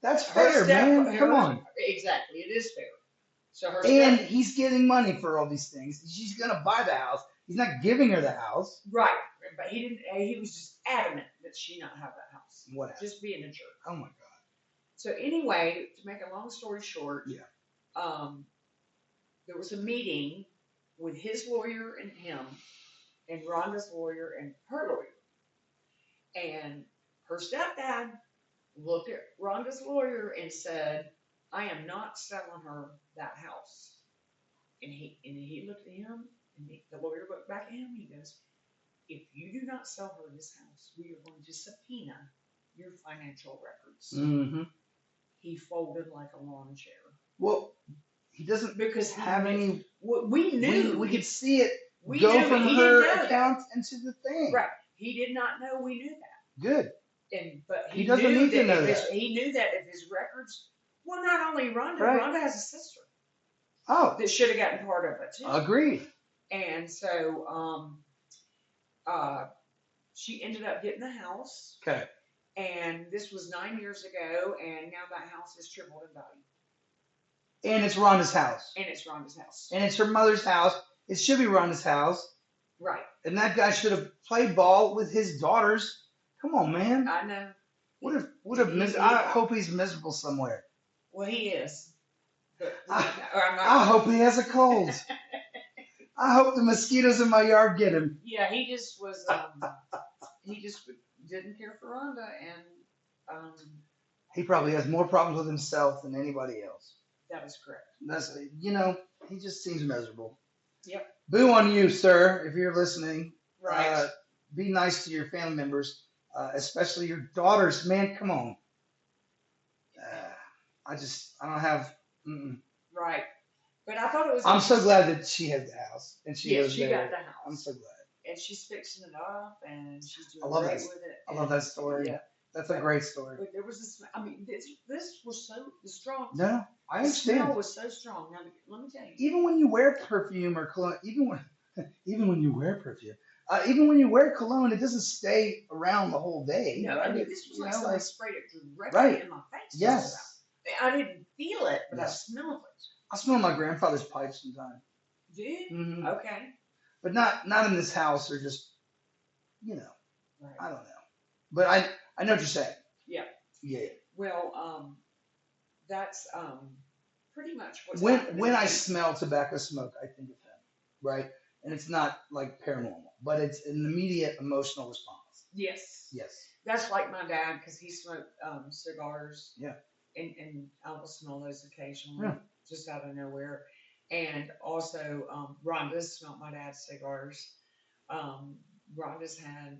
that's fair, man. Come on. Exactly, it is fair. So he's getting money for all these things. She's gonna buy the house. He's not giving her the house. Right, but he didn't. He was just adamant that she not have that house. Whatever. Just being a jerk. Oh my God. So anyway, to make a long story short, yeah. There was a meeting with his lawyer and him, and Rhonda's lawyer and her lawyer, and her stepdad looked at Rhonda's lawyer and said, I am not selling her that house. And he looked at him, and the lawyer looked back at him, and he goes, if you do not sell her this house, we are going to subpoena your financial records. Mm-hmm. He folded like a lawn chair. Well, he doesn't have any. We knew. We could see it go from her account into the thing. Right. He did not know we knew that. Good. But he doesn't need to know that. He knew that if his records. Well, not only Rhonda. Right. Rhonda has a sister. Oh. That should have gotten part of it too. Agreed. And so, she ended up getting the house. Okay. And this was 9 years ago, and now that house is tripled in value. And it's Rhonda's house. And it's Rhonda's house. And it's her mother's house. It should be Rhonda's house. Right. And that guy should have played ball with his daughters. Come on, man. I know. I hope he's miserable somewhere. Well, he is. But I hope he has a cold. I hope the mosquitoes in my yard get him. Yeah, he just was. He just didn't care for Rhonda, and he probably has more problems with himself than anybody else. That is correct. He just seems miserable. Yep. Boo on you, sir, if you're listening. Right. Be nice to your family members, especially your daughters. Man, come on. I don't have. Right. But I thought it was. I'm so glad that she has the house and she got the house. I'm so glad. And she's fixing it up, and she's doing great with it. I love that story. Yeah. That's a great story. But there was this. I mean, this was so strong. No, I understand. The smell was so strong. Now, let me tell you. Even when you wear perfume or cologne, even when you wear perfume, even when you wear cologne, it doesn't stay around the whole day. No, I mean, this was like someone sprayed it directly in my face. Yes. I didn't feel it, but I smelled it. I smell my grandfather's pipe sometimes. Do you? Mm-hmm. Okay. But not in this house, or just, Right. I don't know. But I know what you're saying. Yeah. Yeah. Well, that's pretty much what's when I smell tobacco smoke, I think of him, right? And it's not like paranormal, but it's an immediate emotional response. Yes. Yes. That's like my dad, because he smoked cigars. Yeah. And I will smell those occasionally, just out of nowhere. And also, Rhonda's smelled my dad's cigars. Rhonda's had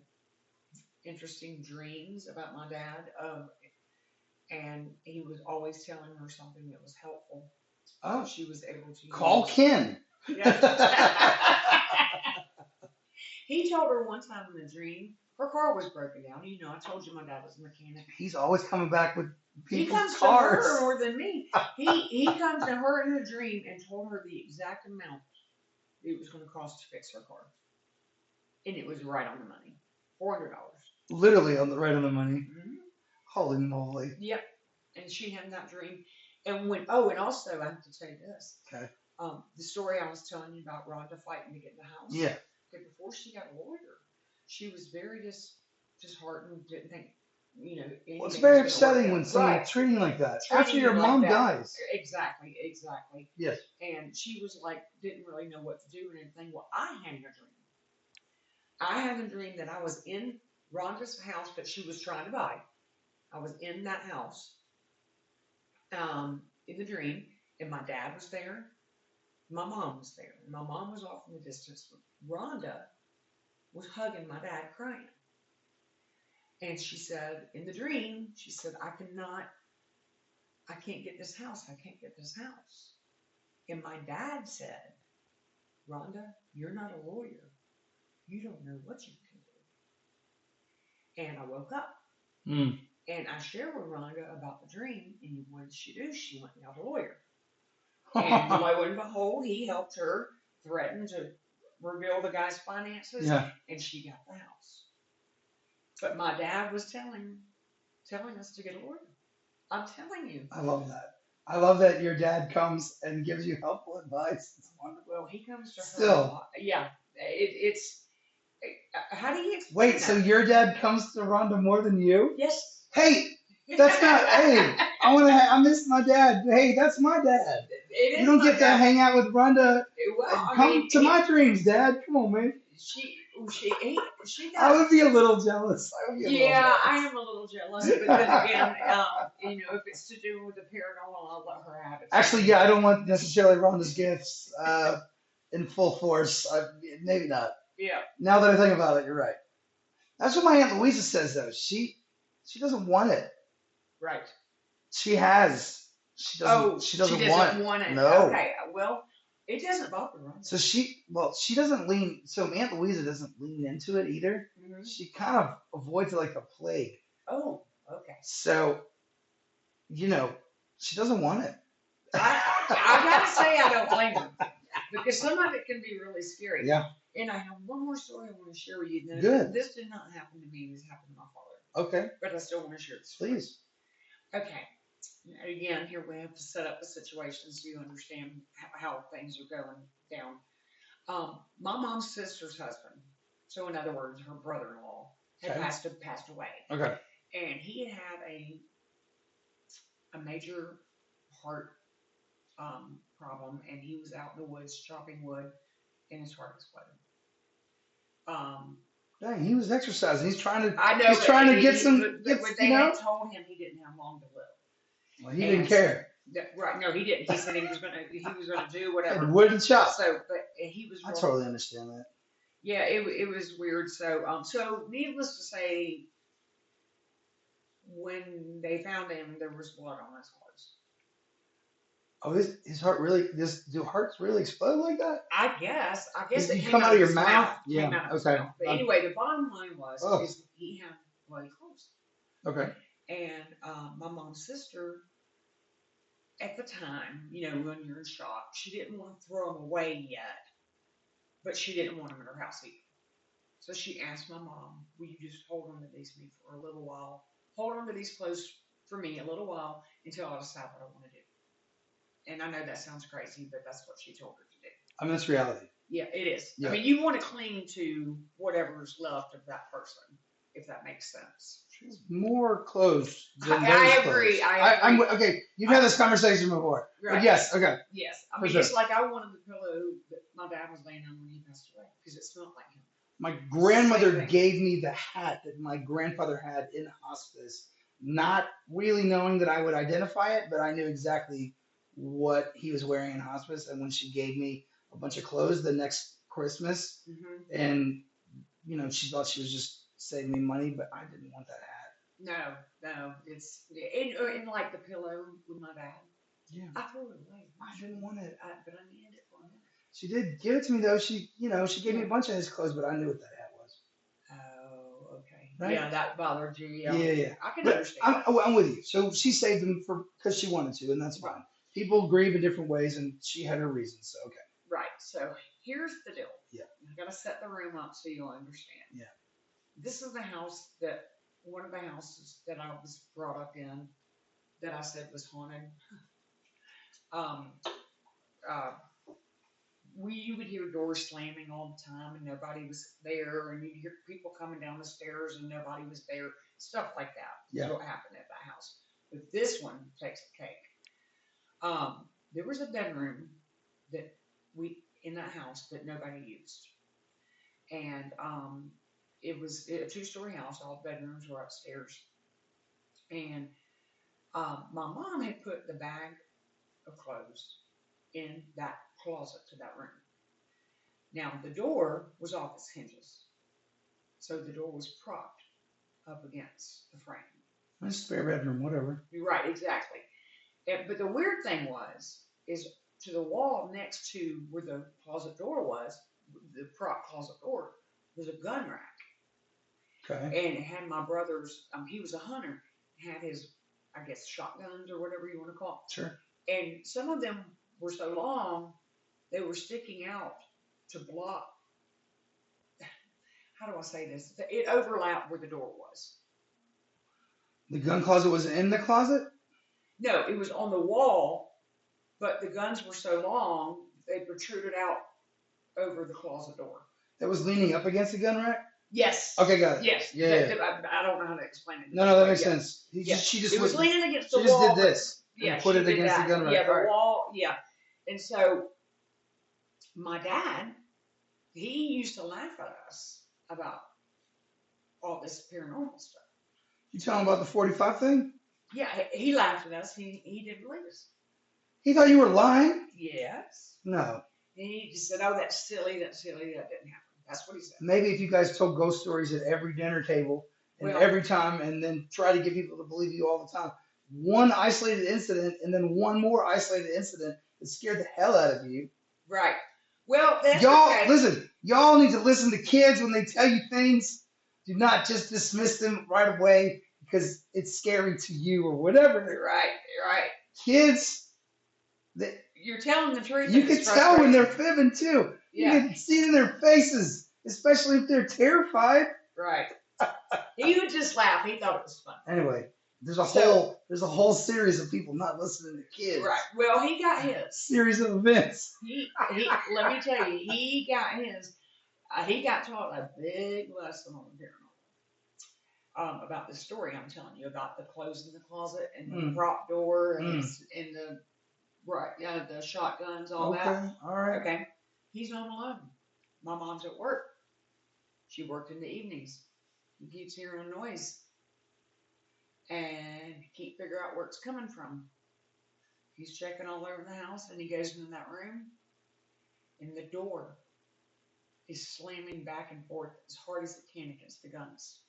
interesting dreams about my dad, and he was always telling her something that was helpful. Oh, she was able to call Ken. Yeah. He told her one time in a dream, her car was broken down. I told you my dad was a mechanic. He's always coming back with people's cars. He comes to her more than me. He comes to her in a dream and told her the exact amount it was going to cost to fix her car. And it was right on the money. $400. Literally right on the money. Mm-hmm. Holy moly. Yep. And she had that dream. And and also I have to tell you this. Okay. The story I was telling you about Rhonda fighting to get in the house. Yeah. Okay, before she got a lawyer, she was very disheartened, didn't think, Well, it's anything very was going to work upsetting out. when someone's Right. treating you like that after Treating your you like mom that. dies. Exactly, exactly. Yes. And she was like, didn't really know what to do and everything. Well, I had a dream. I had a dream that I was in Rhonda's house that she was trying to buy. I was in that house, in the dream, and my dad was there. My mom was there. My mom was off in the distance. Rhonda was hugging my dad, crying. And she said, in the dream, she said, I can't get this house. I can't get this house. And my dad said, Rhonda, you're not a lawyer. You don't know what you can do. And I woke up. Mm. And I shared with Rhonda about the dream. And what did she do? She went and got a lawyer. And lo and behold, he helped her threaten to reveal the guy's finances. Yeah. And she got the house. But my dad was telling us to get a lawyer. I'm telling you. I love that. I love that your dad comes and gives you helpful advice. It's wonderful. Well, he comes to her a Still. lot. Yeah. It's how do you explain Wait, that? so your dad comes to Rhonda more than you? Yes. Hey, that's not. Hey, I miss my dad. Hey, that's my dad. It You is don't my get to dad. hang out with Rhonda. Well, I Come mean, to my dreams, Dad. Come on, man. she I does. would be a little jealous. I would be a little Yeah, I jealous. am a little jealous, but then again, if it's to do with the paranormal, I'll let her have it. Actually, yeah, I don't want necessarily Rhonda's gifts in full force. Maybe not. Yeah. Now that I think about it, you're right. That's what my Aunt Louisa says, though. She doesn't want it. Right. She has. She doesn't. She doesn't want it. No. Okay. Well, it doesn't bother her. So she doesn't lean. So Aunt Louisa doesn't lean into it either. Mm-hmm. She kind of avoids it like the plague. Oh. Okay. So, she doesn't want it. I gotta say I don't blame her because some of it can be really scary. Yeah. And I have one more story I want to share with you. Now, Good. This did not happen to me. This happened to my father. Okay. But I still want to share this. Please. Okay. Again, here we have to set up the situation so you understand how things are going down. My mom's sister's husband, so in other words, her brother-in-law, had Okay. passed away. Okay. And he had a major heart problem, and he was out in the woods chopping wood, and his heart exploded. Dang, he was exercising. He's trying to. I know. He's trying to get But some. they had told him he didn't have long to live. Well, he didn't care. Right? No, he didn't. He said he was gonna do whatever. And wood and chop. So, but he was. I totally understand that. Yeah, it was weird. So needless to say, when they found him, there was blood on his clothes. Oh, his heart really? Do hearts really explode like that? I guess Did it it came come out of your his mouth? Came Yeah. out of his Okay. mouth. But anyway, the bottom line was is he had bloody clothes. Okay. And my mom's sister, at the time, when you're in shock, she didn't want to throw them away yet, but she didn't want them in her house either. So she asked my mom, "Will you just hold on to these for me for a little while? Hold on to these clothes for me a little while until I decide what I want to do." And I know that sounds crazy, but that's what she told her to do. I mean, that's reality. Yeah, it is. Yeah. I mean, you want to cling to whatever's left of that person, if that makes sense. She's more clothes than those I clothes. agree. I agree. Okay, you've had this conversation before. Right. But yes, okay. Yes. I mean, it's like I wanted the pillow that my dad was laying on when he passed away because it smelled like him. My grandmother gave me the hat that my grandfather had in hospice, not really knowing that I would identify it, but I knew exactly what he was wearing in hospice. And when she gave me a bunch of clothes the next Christmas, and she thought she was just saving me money, but I didn't want that hat. No, it's in like the pillow with my dad. Yeah. I threw it away. I didn't want it. But I needed it for a minute. She did give it to me though. She gave me a bunch of his clothes, but I knew what that hat was. Oh, okay. Right? Yeah, that bothered you. Yeah. I can understand. I'm with you. So she saved them because she wanted to, and that's fine. People grieve in different ways, and she had her reasons. So okay. Right. So here's the deal. Yeah. I gotta set the room up so you'll understand. Yeah. This is one of the houses that I was brought up in that I said was haunted. you would hear doors slamming all the time and nobody was there, and you'd hear people coming down the stairs and nobody was there. Stuff like that is Yeah. what happened at that house. But this one takes the cake. There was a bedroom that we in that house that nobody used, and it was a two-story house. All the bedrooms were upstairs, and my mom had put the bag of clothes in that closet to that room. Now the door was off its hinges, so the door was propped up against the frame. Nice spare bedroom, whatever. You're right, exactly. But the weird thing is to the wall next to where the closet door was, the prop closet door, was a gun rack. Okay. And it had my brother's, he was a hunter, had his, I guess, shotguns or whatever you want to call it. Sure. And some of them were so long, they were sticking out to block. How do I say this? It overlapped where the door was. The gun closet was in the closet? No, it was on the wall, but the guns were so long, they protruded out over the closet door. That was leaning up against the gun rack? Yes. Okay, got it. Yes. Yeah. I don't know how to explain it. No, that makes sense. It was leaning against the wall. She just did this. Yeah, and put it against the gun rack. Yeah, the wall. Yeah. And so my dad, he used to laugh at us about all this paranormal stuff. You tell him about the 45 thing? Yeah, he laughed at us. He didn't believe us. He thought you were lying? Yes. No. And he just said, "Oh, that's silly. That didn't happen." That's what he said. Maybe if you guys told ghost stories at every dinner table and every time, and then try to get people to believe you all the time. One isolated incident and then one more isolated incident that scared the hell out of you. Right. Well, that's y'all okay. Listen. Y'all need to listen to kids when they tell you things. Do not just dismiss them right away because it's scary to you or whatever. Right. Kids, you're telling the truth. You can tell when they're fibbing too. Yeah. You can see it in their faces, especially if they're terrified. Right. He would just laugh. He thought it was fun. Anyway, there's a whole series of people not listening to kids. Right. Well, he got his series of events. He let me tell you, he got his. He got taught a big lesson on the paranormal. About the story I'm telling you about the clothes in the closet and the prop door and the the shotguns, all that. All right. Okay. He's home alone. My mom's at work. She worked in the evenings. He keeps hearing a noise. And he can't figure out where it's coming from. He's checking all over the house and he goes in that room and the door is slamming back and forth as hard as it can against the guns.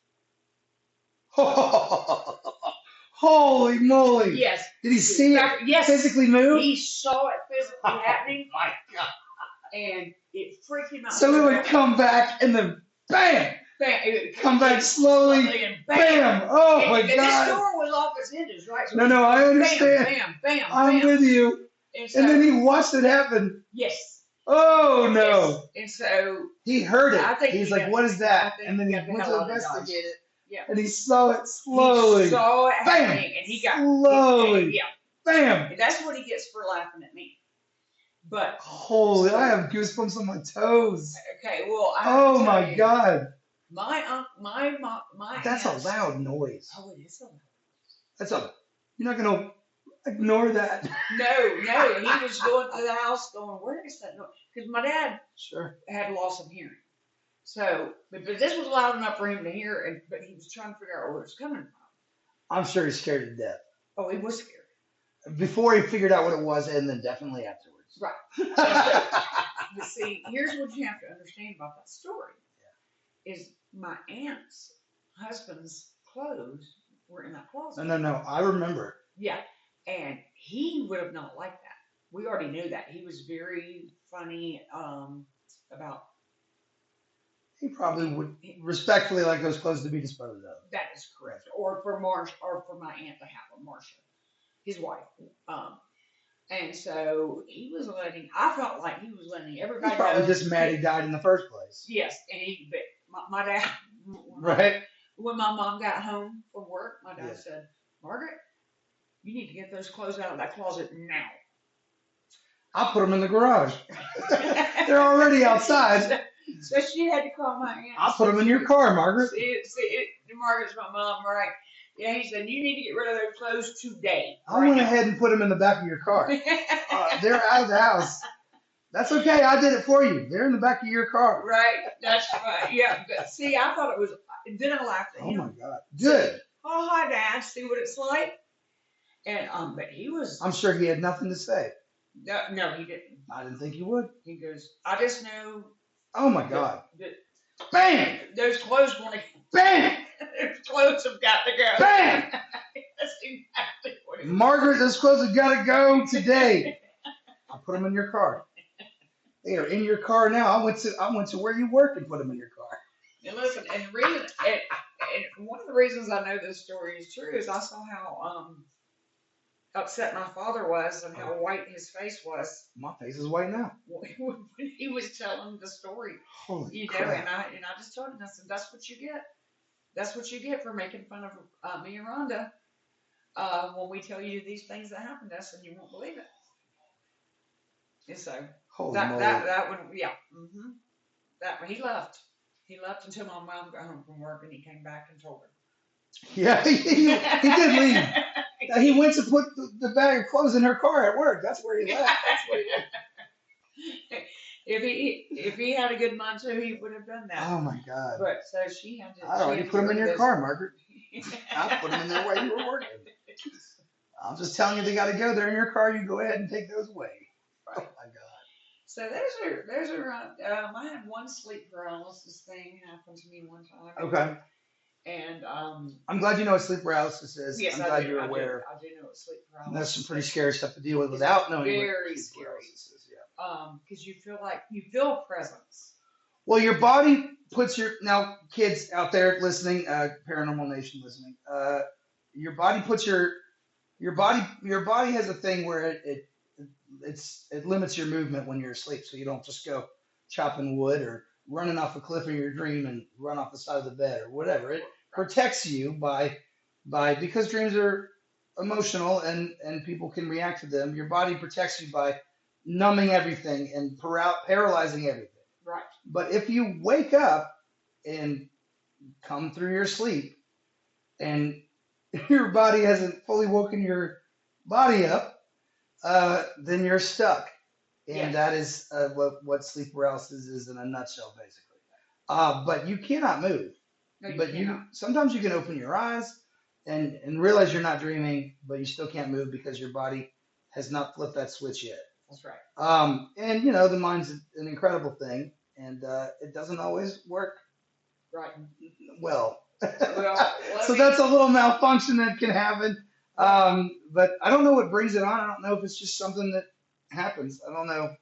Holy moly! Yes. Did he see it physically move? He saw it physically happening. My God! And it freaked him out. So it would come back and then bam! Bam! It would come back slowly and bam! Oh my God! And this door was off its hinges, right? So no, I understand. Bam! I'm with you. And then he watched it happen. Yes. Oh no! Yes. And so he heard it. He's like, "What is that?" And then he went to investigate it. Yeah. And he saw it slowly. He saw it happening, bam! and he got slowly. Bam! And that's what he gets for laughing at me. But holy, I have goosebumps on my toes. Okay, well, oh my God! My That's a loud noise. Oh, it is a loud noise. That's a. You're not gonna ignore that. No, he was going through the house, going, "Where is that noise?" Because my dad had loss of hearing. So, but this was loud enough for him to hear, but he was trying to figure out where it was coming from. I'm sure he's scared to death. Oh, he was scared. Before he figured out what it was, and then definitely afterwards. Right. But see, here's what you have to understand about that story. Yeah. Is my aunt's husband's clothes were in that closet. No. I remember. Yeah. And he would have not liked that. We already knew that. He was very funny about. He probably would respectfully like those clothes to be disposed of. That is correct. Or for Marcia, or for my aunt to have them, Marcia, his wife. And so he was letting. I felt like he was letting everybody. He's probably know just mad he died in the first place. Yes, and my dad. Right. When my mom got home from work, my dad said, "Margaret, you need to get those clothes out of that closet now." I'll put them in the garage. They're already outside. So she had to call my aunt. I'll put them in your car, Margaret. Margaret's my mom, right? Yeah, he said, you need to get rid of those clothes today. I went ahead and put them in the back of your car. They're out of the house. That's okay. I did it for you. They're in the back of your car. Right. That's right. Yeah. But see, I thought it was, then I laughed at him. Oh my God. Good. Oh, hi, Dad. See what it's like? And, but he was. I'm sure he had nothing to say. No, he didn't. I didn't think he would. He goes, I just know. Oh my God. Bam! Those clothes want to. Bam! Those clothes have got to go. Bam! That's exactly what it was. Margaret, those clothes have got to go today. I'll put them in your car. They are in your car now. I went to where you work and put them in your car. And listen, and the reason, and one of the reasons I know this story is true is I saw how upset my father was and how white his face was. My face is white now. When he was telling the story. Holy crap. Crap. And I just told him, I said, that's what you get. That's what you get for making fun of me and Rhonda when we tell you these things that happened to us and you won't believe it. And so that one, yeah. Mm-hmm. That he left. He left until my mom got home from work and he came back and told her. Yeah, he did leave. He went to put the bag of clothes in her car at work. That's where he left. That's where he went. If he had a good mind too, he would have done that. Oh my God. But so she had to. I already put them in your car, Margaret. I put them in there while you were working. I'm just telling you they got to go. They're in your car. You go ahead and take those away. Oh my God. So there's a I had one sleep paralysis thing happen to me one time. Okay. And I'm glad you know what sleep paralysis is. Yes, I'm glad you're aware. I do know what sleep paralysis. That's some pretty scary stuff to deal with without knowing very what sleep scary. paralysis is. Yeah. Because you feel presence. Well, your body puts now kids out there listening, Paranormal Nation listening, your body puts your body has a thing where it limits your movement when you're asleep, so you don't just go chopping wood or running off a cliff in your dream and run off the side of the bed or whatever. It protects you by because dreams are emotional and people can react to them. Your body protects you by numbing everything and paralyzing everything. Right. But if you wake up and come through your sleep and your body hasn't fully woken your body up, then you're stuck. And that is what sleep paralysis is in a nutshell, basically. But you cannot move. No, you but cannot. Sometimes you can open your eyes and realize you're not dreaming, but you still can't move because your body has not flipped that switch yet. That's right. And the mind's an incredible thing, and it doesn't always work. Right. Well. Well, so that's a little malfunction that can happen. But I don't know what brings it on. I don't know if it's just something that happens. I don't know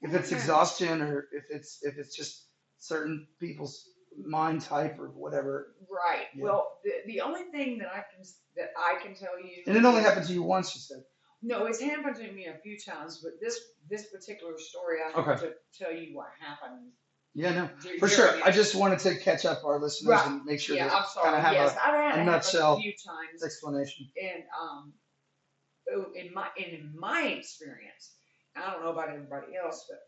if it's exhaustion or if it's just certain people's mind type or whatever. Right. Yeah. Well, the only thing that I can tell you. And it only happened to you once, you said. No, it's happened to me a few times, but this particular story, I have to tell you what happened. Yeah, no, for sure. I just wanted to catch up our listeners and make sure that I'm sorry. kind of have a nutshell a few times explanation. And in my experience, I don't know about everybody else, but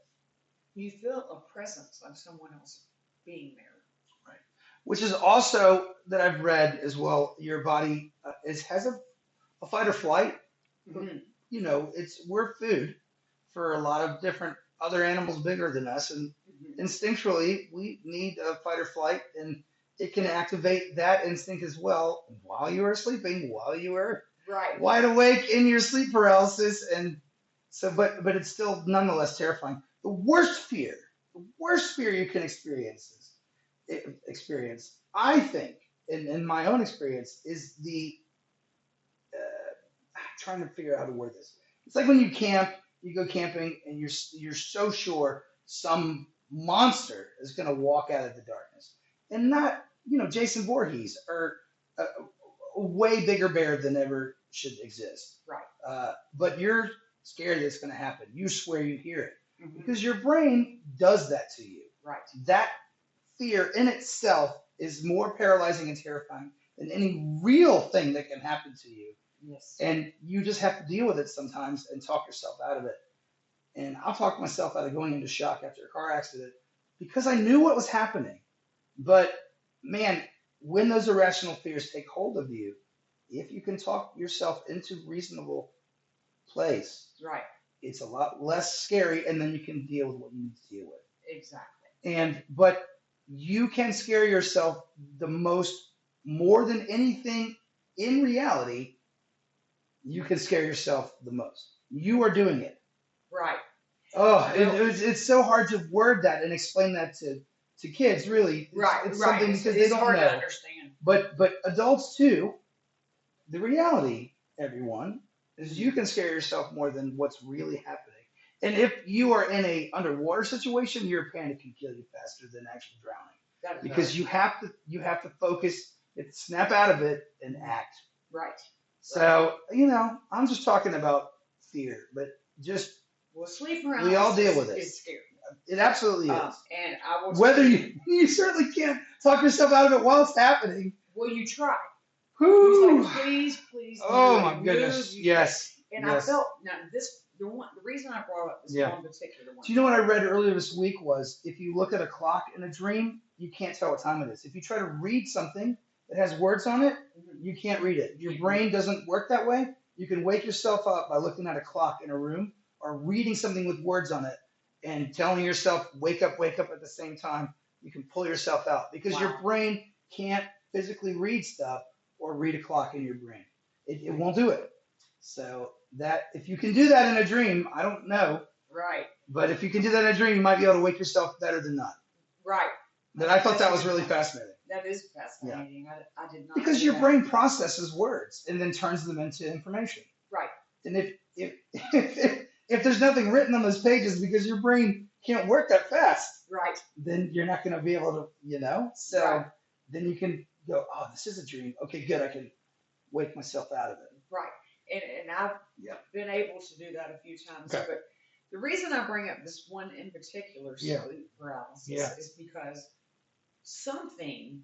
you feel a presence of someone else being there. Right. Which is also that I've read as well. Your body has a fight or flight. Mm-hmm. We're food for a lot of different other animals bigger than us, and instinctually we need a fight or flight, and it can activate that instinct as well while you are sleeping, while you are wide awake in your sleep paralysis, and so but it's still nonetheless terrifying. The worst fear you can experience I think in my own experience is the trying to figure out how to word this. It's like when you go camping, and you're so sure some monster is going to walk out of the darkness, and not Jason Voorhees or a way bigger bear than ever should exist. Right. But you're scared that it's going to happen. You swear you hear it because your brain does that to you. Right. That fear in itself is more paralyzing and terrifying than any real thing that can happen to you. Yes. And you just have to deal with it sometimes and talk yourself out of it. And I'll talk myself out of going into shock after a car accident because I knew what was happening. But man, when those irrational fears take hold of you, if you can talk yourself into reasonable place, Right. it's a lot less scary, and then you can deal with what you need to deal with. Exactly. But you can scare yourself the most, more than anything in reality. You can scare yourself the most. You are doing it. Right. Oh, Well, it's so hard to word that and explain that to kids. Really, it's right. something because they It's don't hard to know. understand. But adults too. The reality, everyone, is you Mhm. can scare yourself more than what's really happening. And if you are in a underwater situation, your panic can kill you faster than actually drowning That is because right. you have to focus, you have to snap out of it and act. Right. So I'm just talking about fear, but just Well, sleep we all deal paralysis with it. is scary. It absolutely is. And I will tell Whether you, you certainly can't talk yourself out of it while it's happening. well, you try. Whew. You say, please, please Oh move, my move. goodness. You can't. Yes. And I Yes. felt now the reason I brought up this Yeah. one particular one. Do you know what I read earlier this week was if you look at a clock in a dream, you can't tell what time it is. If you try to read something that has words on it, Mhm. you can't read it. Your brain doesn't work that way. You can wake yourself up by looking at a clock in a room or reading something with words on it and telling yourself, wake up at the same time. You can pull yourself out because your Wow. brain can't physically read stuff or read a clock in your brain. It won't do it. So that if you can do that in a dream, I don't know. Right. But if you can do that in a dream, you might be able to wake yourself better than not. Right. But I thought That's that a was good really point. fascinating. That is Yeah. fascinating. I did not Because know your that. brain processes words and then turns them into information. Right. And if there's nothing written on those pages because your brain can't work that fast, Right. then you're not going to be able to. So Right. then you can go, oh, this is a dream. Okay, good. I can wake myself out of it. Right. And I've Yeah. been able to do that a few times. Okay. But the reason I bring up this one in particular, Yeah. sleep paralysis, Yeah. is because something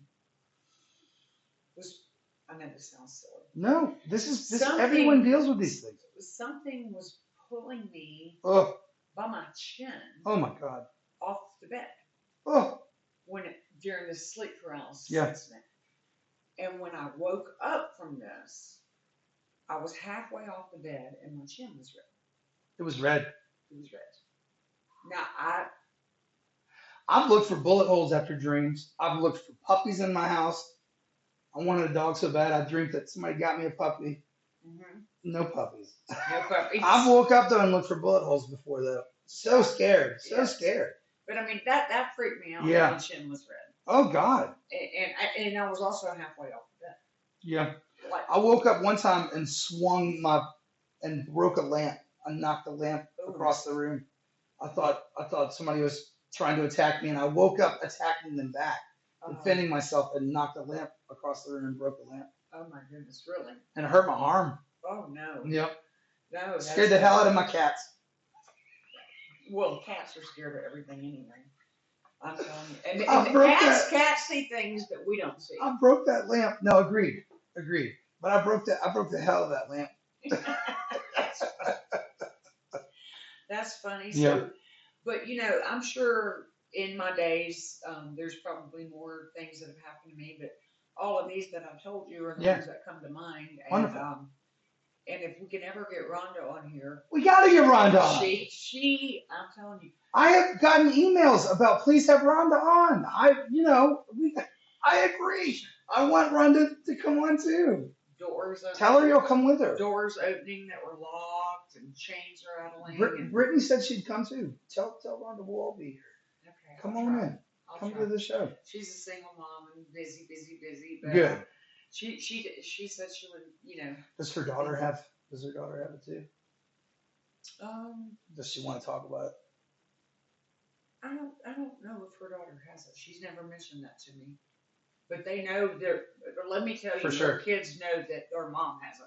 was, I know this sounds silly. No, this everyone deals with these things. Something was pulling me Oh, by my chin oh my God. off the bed Oh, during the sleep paralysis yeah. incident. And when I woke up from this, I was halfway off the bed and my chin was red. It was red. It was red. Now I've looked for bullet holes after dreams. I've looked for puppies in my house. I wanted a dog so bad. I dreamed that somebody got me a puppy. mhm, No puppies. no puppies. I've woke up though and looked for bullet holes before though. So scared. So Yes. scared. But I mean that freaked me out. Yeah. My chin was red, Oh God. and I was also halfway off the bed. Yeah. Like, I woke up one time and and broke a lamp. I knocked the lamp ooh, across the room. I thought somebody was trying to attack me, and I woke up attacking them back, defending myself, and knocked the lamp across the room and broke the lamp. oh my goodness, really? And it hurt my arm. Oh no. Yep. No, Scared the hell out of my cats. Well, cats are scared of everything anyway. I'm telling you. And I broke cats see things that we don't see. I broke that lamp. No, agreed. But I broke the hell of that lamp. That's funny. Yeah. So, but I'm sure in my days, there's probably more things that have happened to me, but all of these that I've told you are the ones that come to mind. And, Wonderful. And if we can ever get Rhonda on here, We gotta get Rhonda on. I'm telling you. I have gotten emails about please have Rhonda on. I agree. I want Rhonda to come on too. Doors opening. Tell her you'll come with her. Doors opening that were locked and chains rattling. Brittany said she'd come too. Tell Rhonda we'll all be here. Okay. Come on in. Come to the show. She's a single mom and busy. But, good. She said she would, Does her daughter have it too? Um, Does she want to talk about it? I don't know if her daughter has it. She's never mentioned that to me. But they know let me tell you, For sure. Their kids know that their mom has it.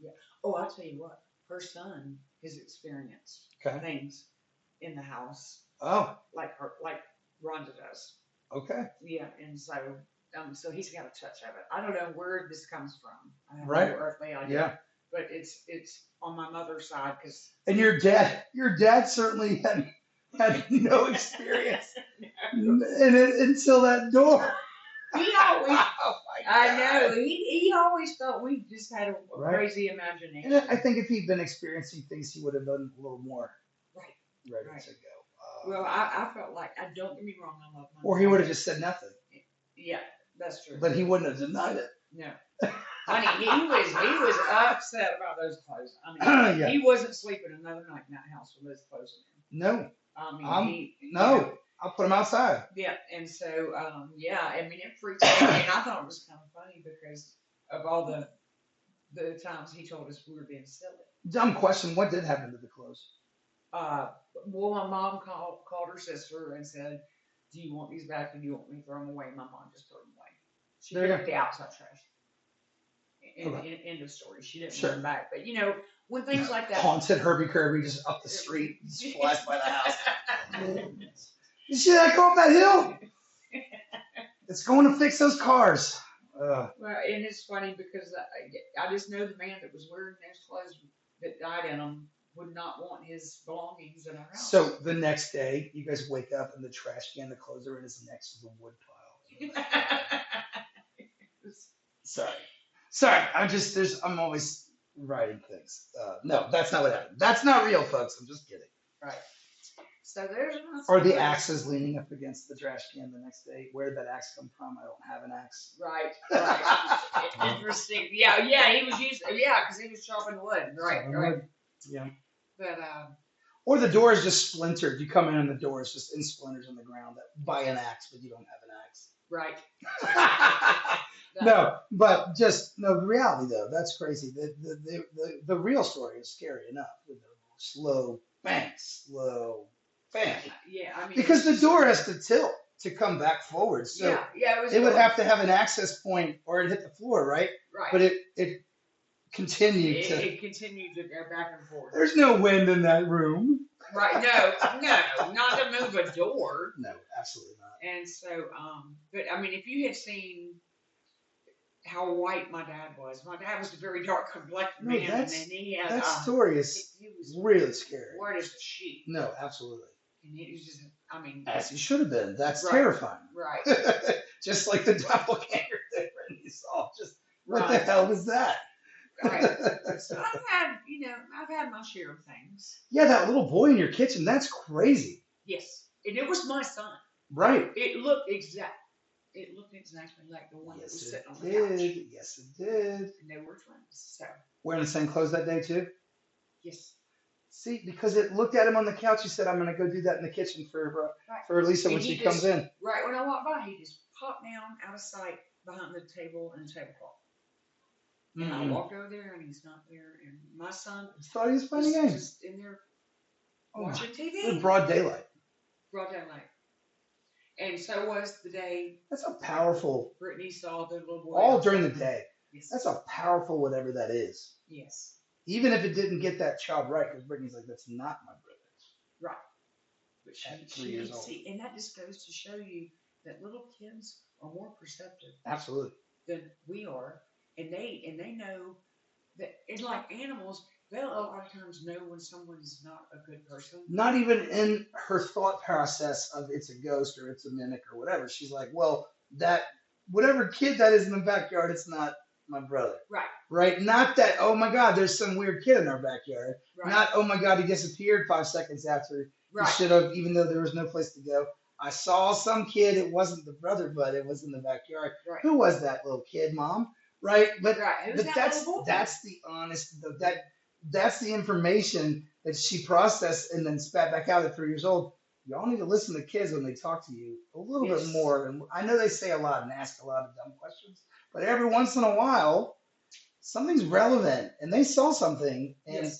Yeah. Oh, I'll tell you what. Her son has experienced things in the house. Oh. Like Rhonda does. Okay. Yeah, and so he's got a touch of it. I don't know where this comes from. I have right. no earthly idea. Yeah. but it's on my mother's side because And your dad certainly had no experience in it until that door. he always. Oh my I God. know he always thought we just had a Right. crazy And imagination. I think if he'd been experiencing things, he would have been a little more Right. ready Right. to go. Well, I felt like I don't get me wrong, I love my Or he mom. would have just said nothing, Yeah, that's true. but he wouldn't have denied it. No. I mean, he was upset about those clothes. I mean, Yeah. he wasn't sleeping another night in that house with those clothes in him. No. I mean, No. I'll put him outside. yeah, and so yeah, I mean, it freaked me out, and I thought it was kind of funny because of all the times he told us we were being silly. Dumb question. What did happen to the clothes? Uh, well, my mom called her sister and said, "Do you want these back, or do you want me to throw them away?" My mom just threw them away. She There you picked up the outside trash. Okay. End of story. She didn't Sure. run back. But when things like that Haunted Herbie Kirby just up the street, just flies by the house. You see that go up that hill? It's going to fix those cars. Well, and it's funny because I just know the man that was wearing those clothes that died in them would not want his belongings in our house. So the next day, you guys wake up and the trash can the clothes are in is next to the wood pile. Sorry. I'm always writing things. No, that's not what happened. That's not real, folks. I'm just kidding. Right. So there's Or the axes leaning up against the trash can the next day. Where did that axe come from? I don't have an axe. Right. Interesting. Yeah, he was using because he was chopping wood. Right. Yeah. But Or the door is just splintered. You come in and the door is just in splinters on the ground by an axe, but you don't have an axe. right. No, but the reality though, that's crazy. The real story is scary enough with the slow bang. Yeah, I mean, Because the door has to tilt to come back forward. So it would have to have an access point or it hit the floor, right? Right. But it continued to. It continued to go back and forth. There's no wind in that room. Right. No, not to move a door. No, absolutely not. And so, but I mean, if you had seen how white my dad was a very dark complected man, and then he had that story is he was really scary. white as a sheet. No, absolutely. And he was just, I mean, as he should have been. That's right, terrifying. Right. Just like the doppelganger that Britney saw. Just what right. the hell was that? Right. So I've had my share of things. Yeah, that little boy in your kitchen, that's crazy. Yes. And it was my son. Right. It looked exactly like the one that was sitting on the couch. Yes, it did. And they were twins. So wearing the same clothes that day too? yes. See, because it looked at him on the couch, he said, "I'm going to go do that in the kitchen for Lisa when she comes in." Right when I walked by, he just popped down out of sight behind the table and the tablecloth. And I walked over there, and he's not there. And my son thought he was playing games. Just in there watching TV. In broad daylight. Broad daylight. And so was the day. That's a powerful. Britney saw the little boy. All during the day. Yes. That's a powerful whatever that is. Yes. Even if it didn't get that child right, because Britney's like, "That's not my brother." Right. But at 3 years old. See, and that just goes to show you that little kids are more perceptive. Absolutely. Than we are, and they know that it's like animals. They'll a lot of times know when someone's not a good person. Not even in her thought process of it's a ghost or it's a mimic or whatever. She's like, well, that whatever kid that is in the backyard, it's not my brother. Right. Right? Not that, oh my God, there's some weird kid in our backyard. Right. Not, oh my God, he disappeared 5 seconds after he should have, even though there was no place to go. I saw some kid, it wasn't the brother, but it was in the backyard. Right. Who was that little kid, Mom? Right? But that's the honest, that's the information that she processed and then spat back out at 3 years old. Y'all need to listen to kids when they talk to you a little bit more. And I know they say a lot and ask a lot of dumb questions, but every once in a while, something's relevant and they saw something. And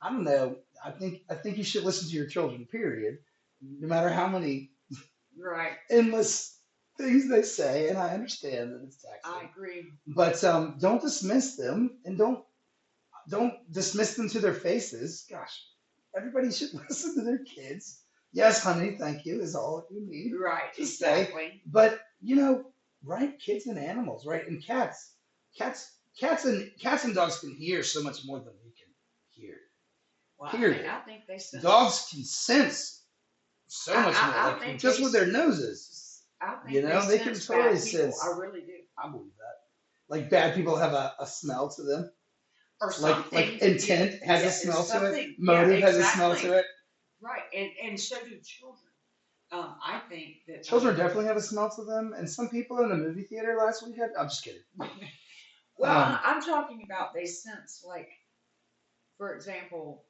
I don't know. I think you should listen to your children, period. No matter how many endless things they say. And I understand that it's taxing. I agree. But don't dismiss them and don't dismiss them to their faces. Gosh, everybody should listen to their kids. Yes, honey, thank you is all you need. Right, to exactly. say. But, right, kids and animals, right? And cats Cats and dogs can hear so much more than we can hear. Well, Period. I think they sense. Dogs can sense so much more, I like think just with their noses. I You think they know, they can sense totally bad people. I sense. really do. I believe that. Like bad people have a smell to them. Or Like something. Yeah, intent has a yeah, smell it's to it. something. Yeah, Motive has a smell exactly. to it. Right, and so do children. I think that. Children definitely have a smell to them, and some people in the movie theater last weekend. I'm just kidding. Well, Um, I'm talking about they sense, like, for example,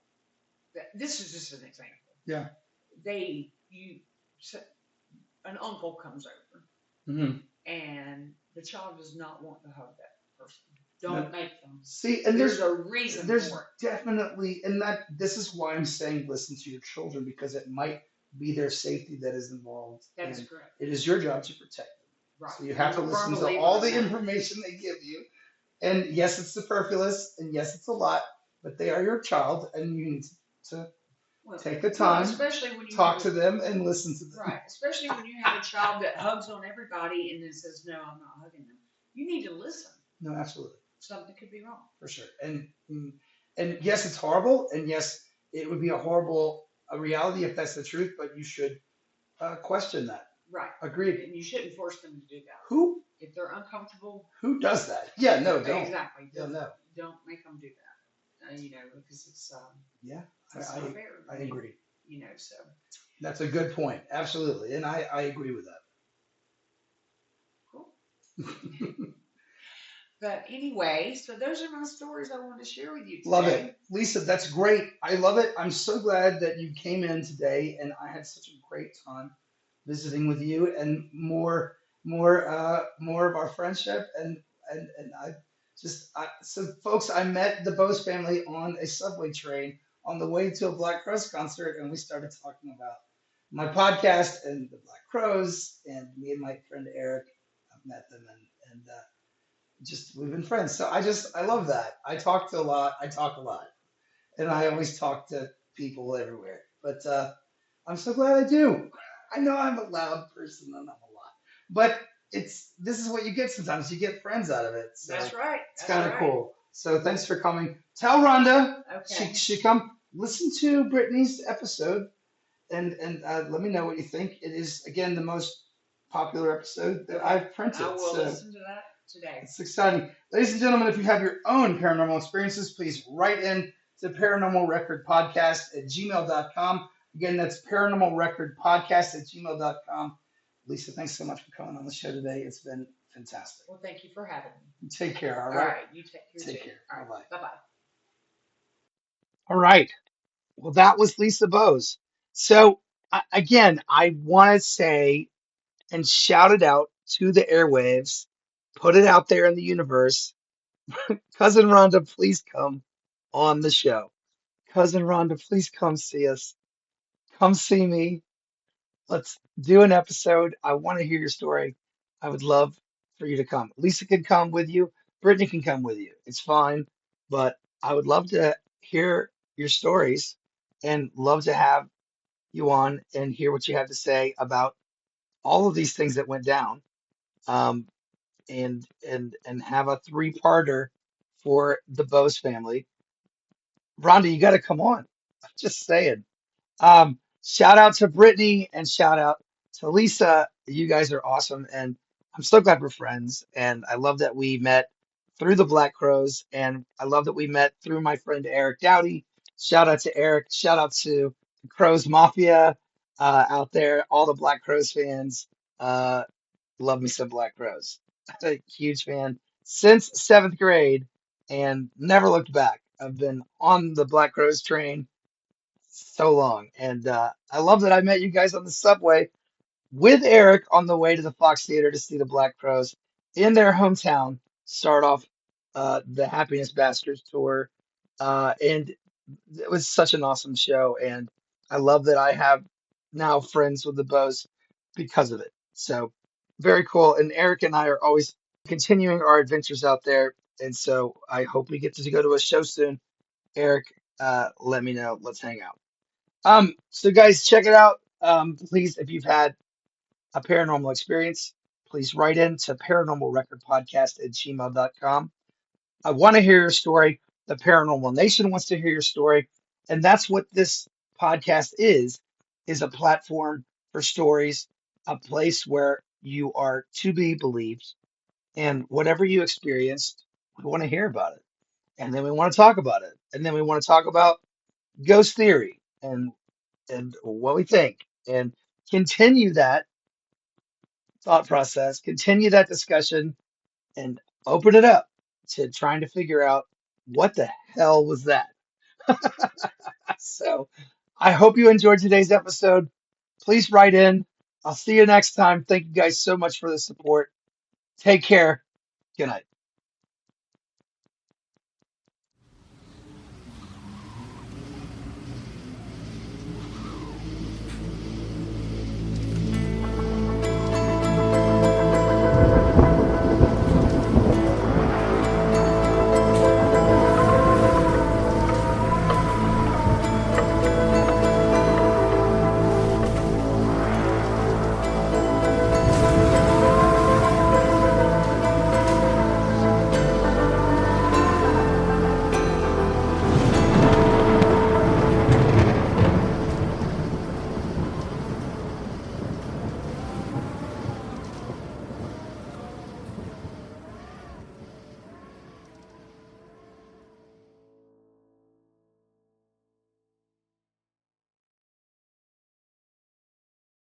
this is just an example. yeah. They you an uncle comes over Hmm. and the child does not want to hug that person. No. Don't make them. See, and There's a reason there's for it. definitely, and that this is why I'm saying listen to your children because it might be their safety that is involved, That is and correct. it is your job to protect them. Right. So you And have I'm to a listen firm to believer all in the that. information they give you. And yes, it's superfluous, and yes, it's a lot, but they are your child, and you need to take the Well, time, especially when you have talk to them, and listen to them. right, especially when you have a child that hugs on everybody and then says, "No, I'm not hugging them." You need to listen. No, absolutely, Something could be wrong. for sure. And yes, it's horrible, and yes, it would be a horrible a reality if that's the truth, but you should question that. Right. Agreed. And you shouldn't force them to do that. Who If they're uncomfortable, who does that? Yeah, no, don't. exactly. Yeah, no. Don't make them do that. Because Yeah, it's I not fair. I agree. So That's a good point. Absolutely, and I agree with cool. that. But anyway, so those are my stories I wanted to share with you Love today. it. Lisa, that's great. I love it. I'm so glad that you came in today and I had such a great time visiting with you and more of our friendship and I so folks, I met the Bose family on a subway train on the way to a Black Crows concert and we started talking about my podcast and the Black Crows and me and my friend Eric met them and just we've been friends. So I love that. I talk to a lot. I talk a lot, and I always talk to people everywhere. But I'm so glad I do. I know I'm a loud person and I'm a lot, but it's this is what you get sometimes. You get friends out of it. So That's right. it's That's kind of right. cool. So thanks for coming. Tell Rhonda Okay. she come listen to Brittany's episode and let me know what you think. It is again the most popular episode that I've printed. I will So listen to that today. it's exciting. Ladies and gentlemen, if you have your own paranormal experiences, please write in to Paranormal Record Podcast at gmail.com. Again, that's Paranormal Record Podcast at gmail.com. Lisa, thanks so much for coming on the show today. It's been fantastic. Well, thank you for having me. Take care, all All right? right. You take care. Take Too. care. All Bye bye. right. Bye bye. All right. Well, that was Lisa Bose. So, again, I want to say and shout it out to the airwaves, put it out there in the universe. Cousin Rhonda, please come on the show. Cousin Rhonda, please come see us. Come see me. Let's do an episode. I want to hear your story. I would love for you to come. Lisa can come with you. Brittany can come with you. It's fine. But I would love to hear your stories and love to have you on and hear what you have to say about all of these things that went down. Um, and have a three-parter for the Bose family. Rhonda, you got to come on. I'm just saying. Shout out to Brittany and shout out to Lisa. You guys are awesome. And I'm so glad we're friends. And I love that we met through the Black Crows. And I love that we met through my friend Eric Dowdy. Shout out to Eric. Shout out to the Crows Mafia out there, all the Black Crows fans. Love me some Black Crows. A huge fan since seventh grade and never looked back. I've been on the Black Crows train so long. And I love that I met you guys on the subway with Eric on the way to the Fox Theater to see the Black Crows in their hometown start off the Happiness Bastards tour. And it was such an awesome show. And I love that I have now friends with the Bows because of it. So very cool. And Eric and I are always continuing our adventures out there. And so I hope we get to go to a show soon. Eric, let me know. Let's hang out. So guys, check it out. Please, if you've had a paranormal experience, please write in to paranormalrecordpodcast at gmail.com. I want to hear your story. The Paranormal Nation wants to hear your story. And that's what this podcast is a platform for stories, a place where you are to be believed. And whatever you experienced, we want to hear about it. And then we want to talk about it. And then we want to talk about ghost theory and what we think and continue that thought process, continue that discussion and open it up to trying to figure out what the hell was that. So I hope you enjoyed today's episode. Please write in. I'll see you next time. Thank you guys so much for the support. Take care. Good night.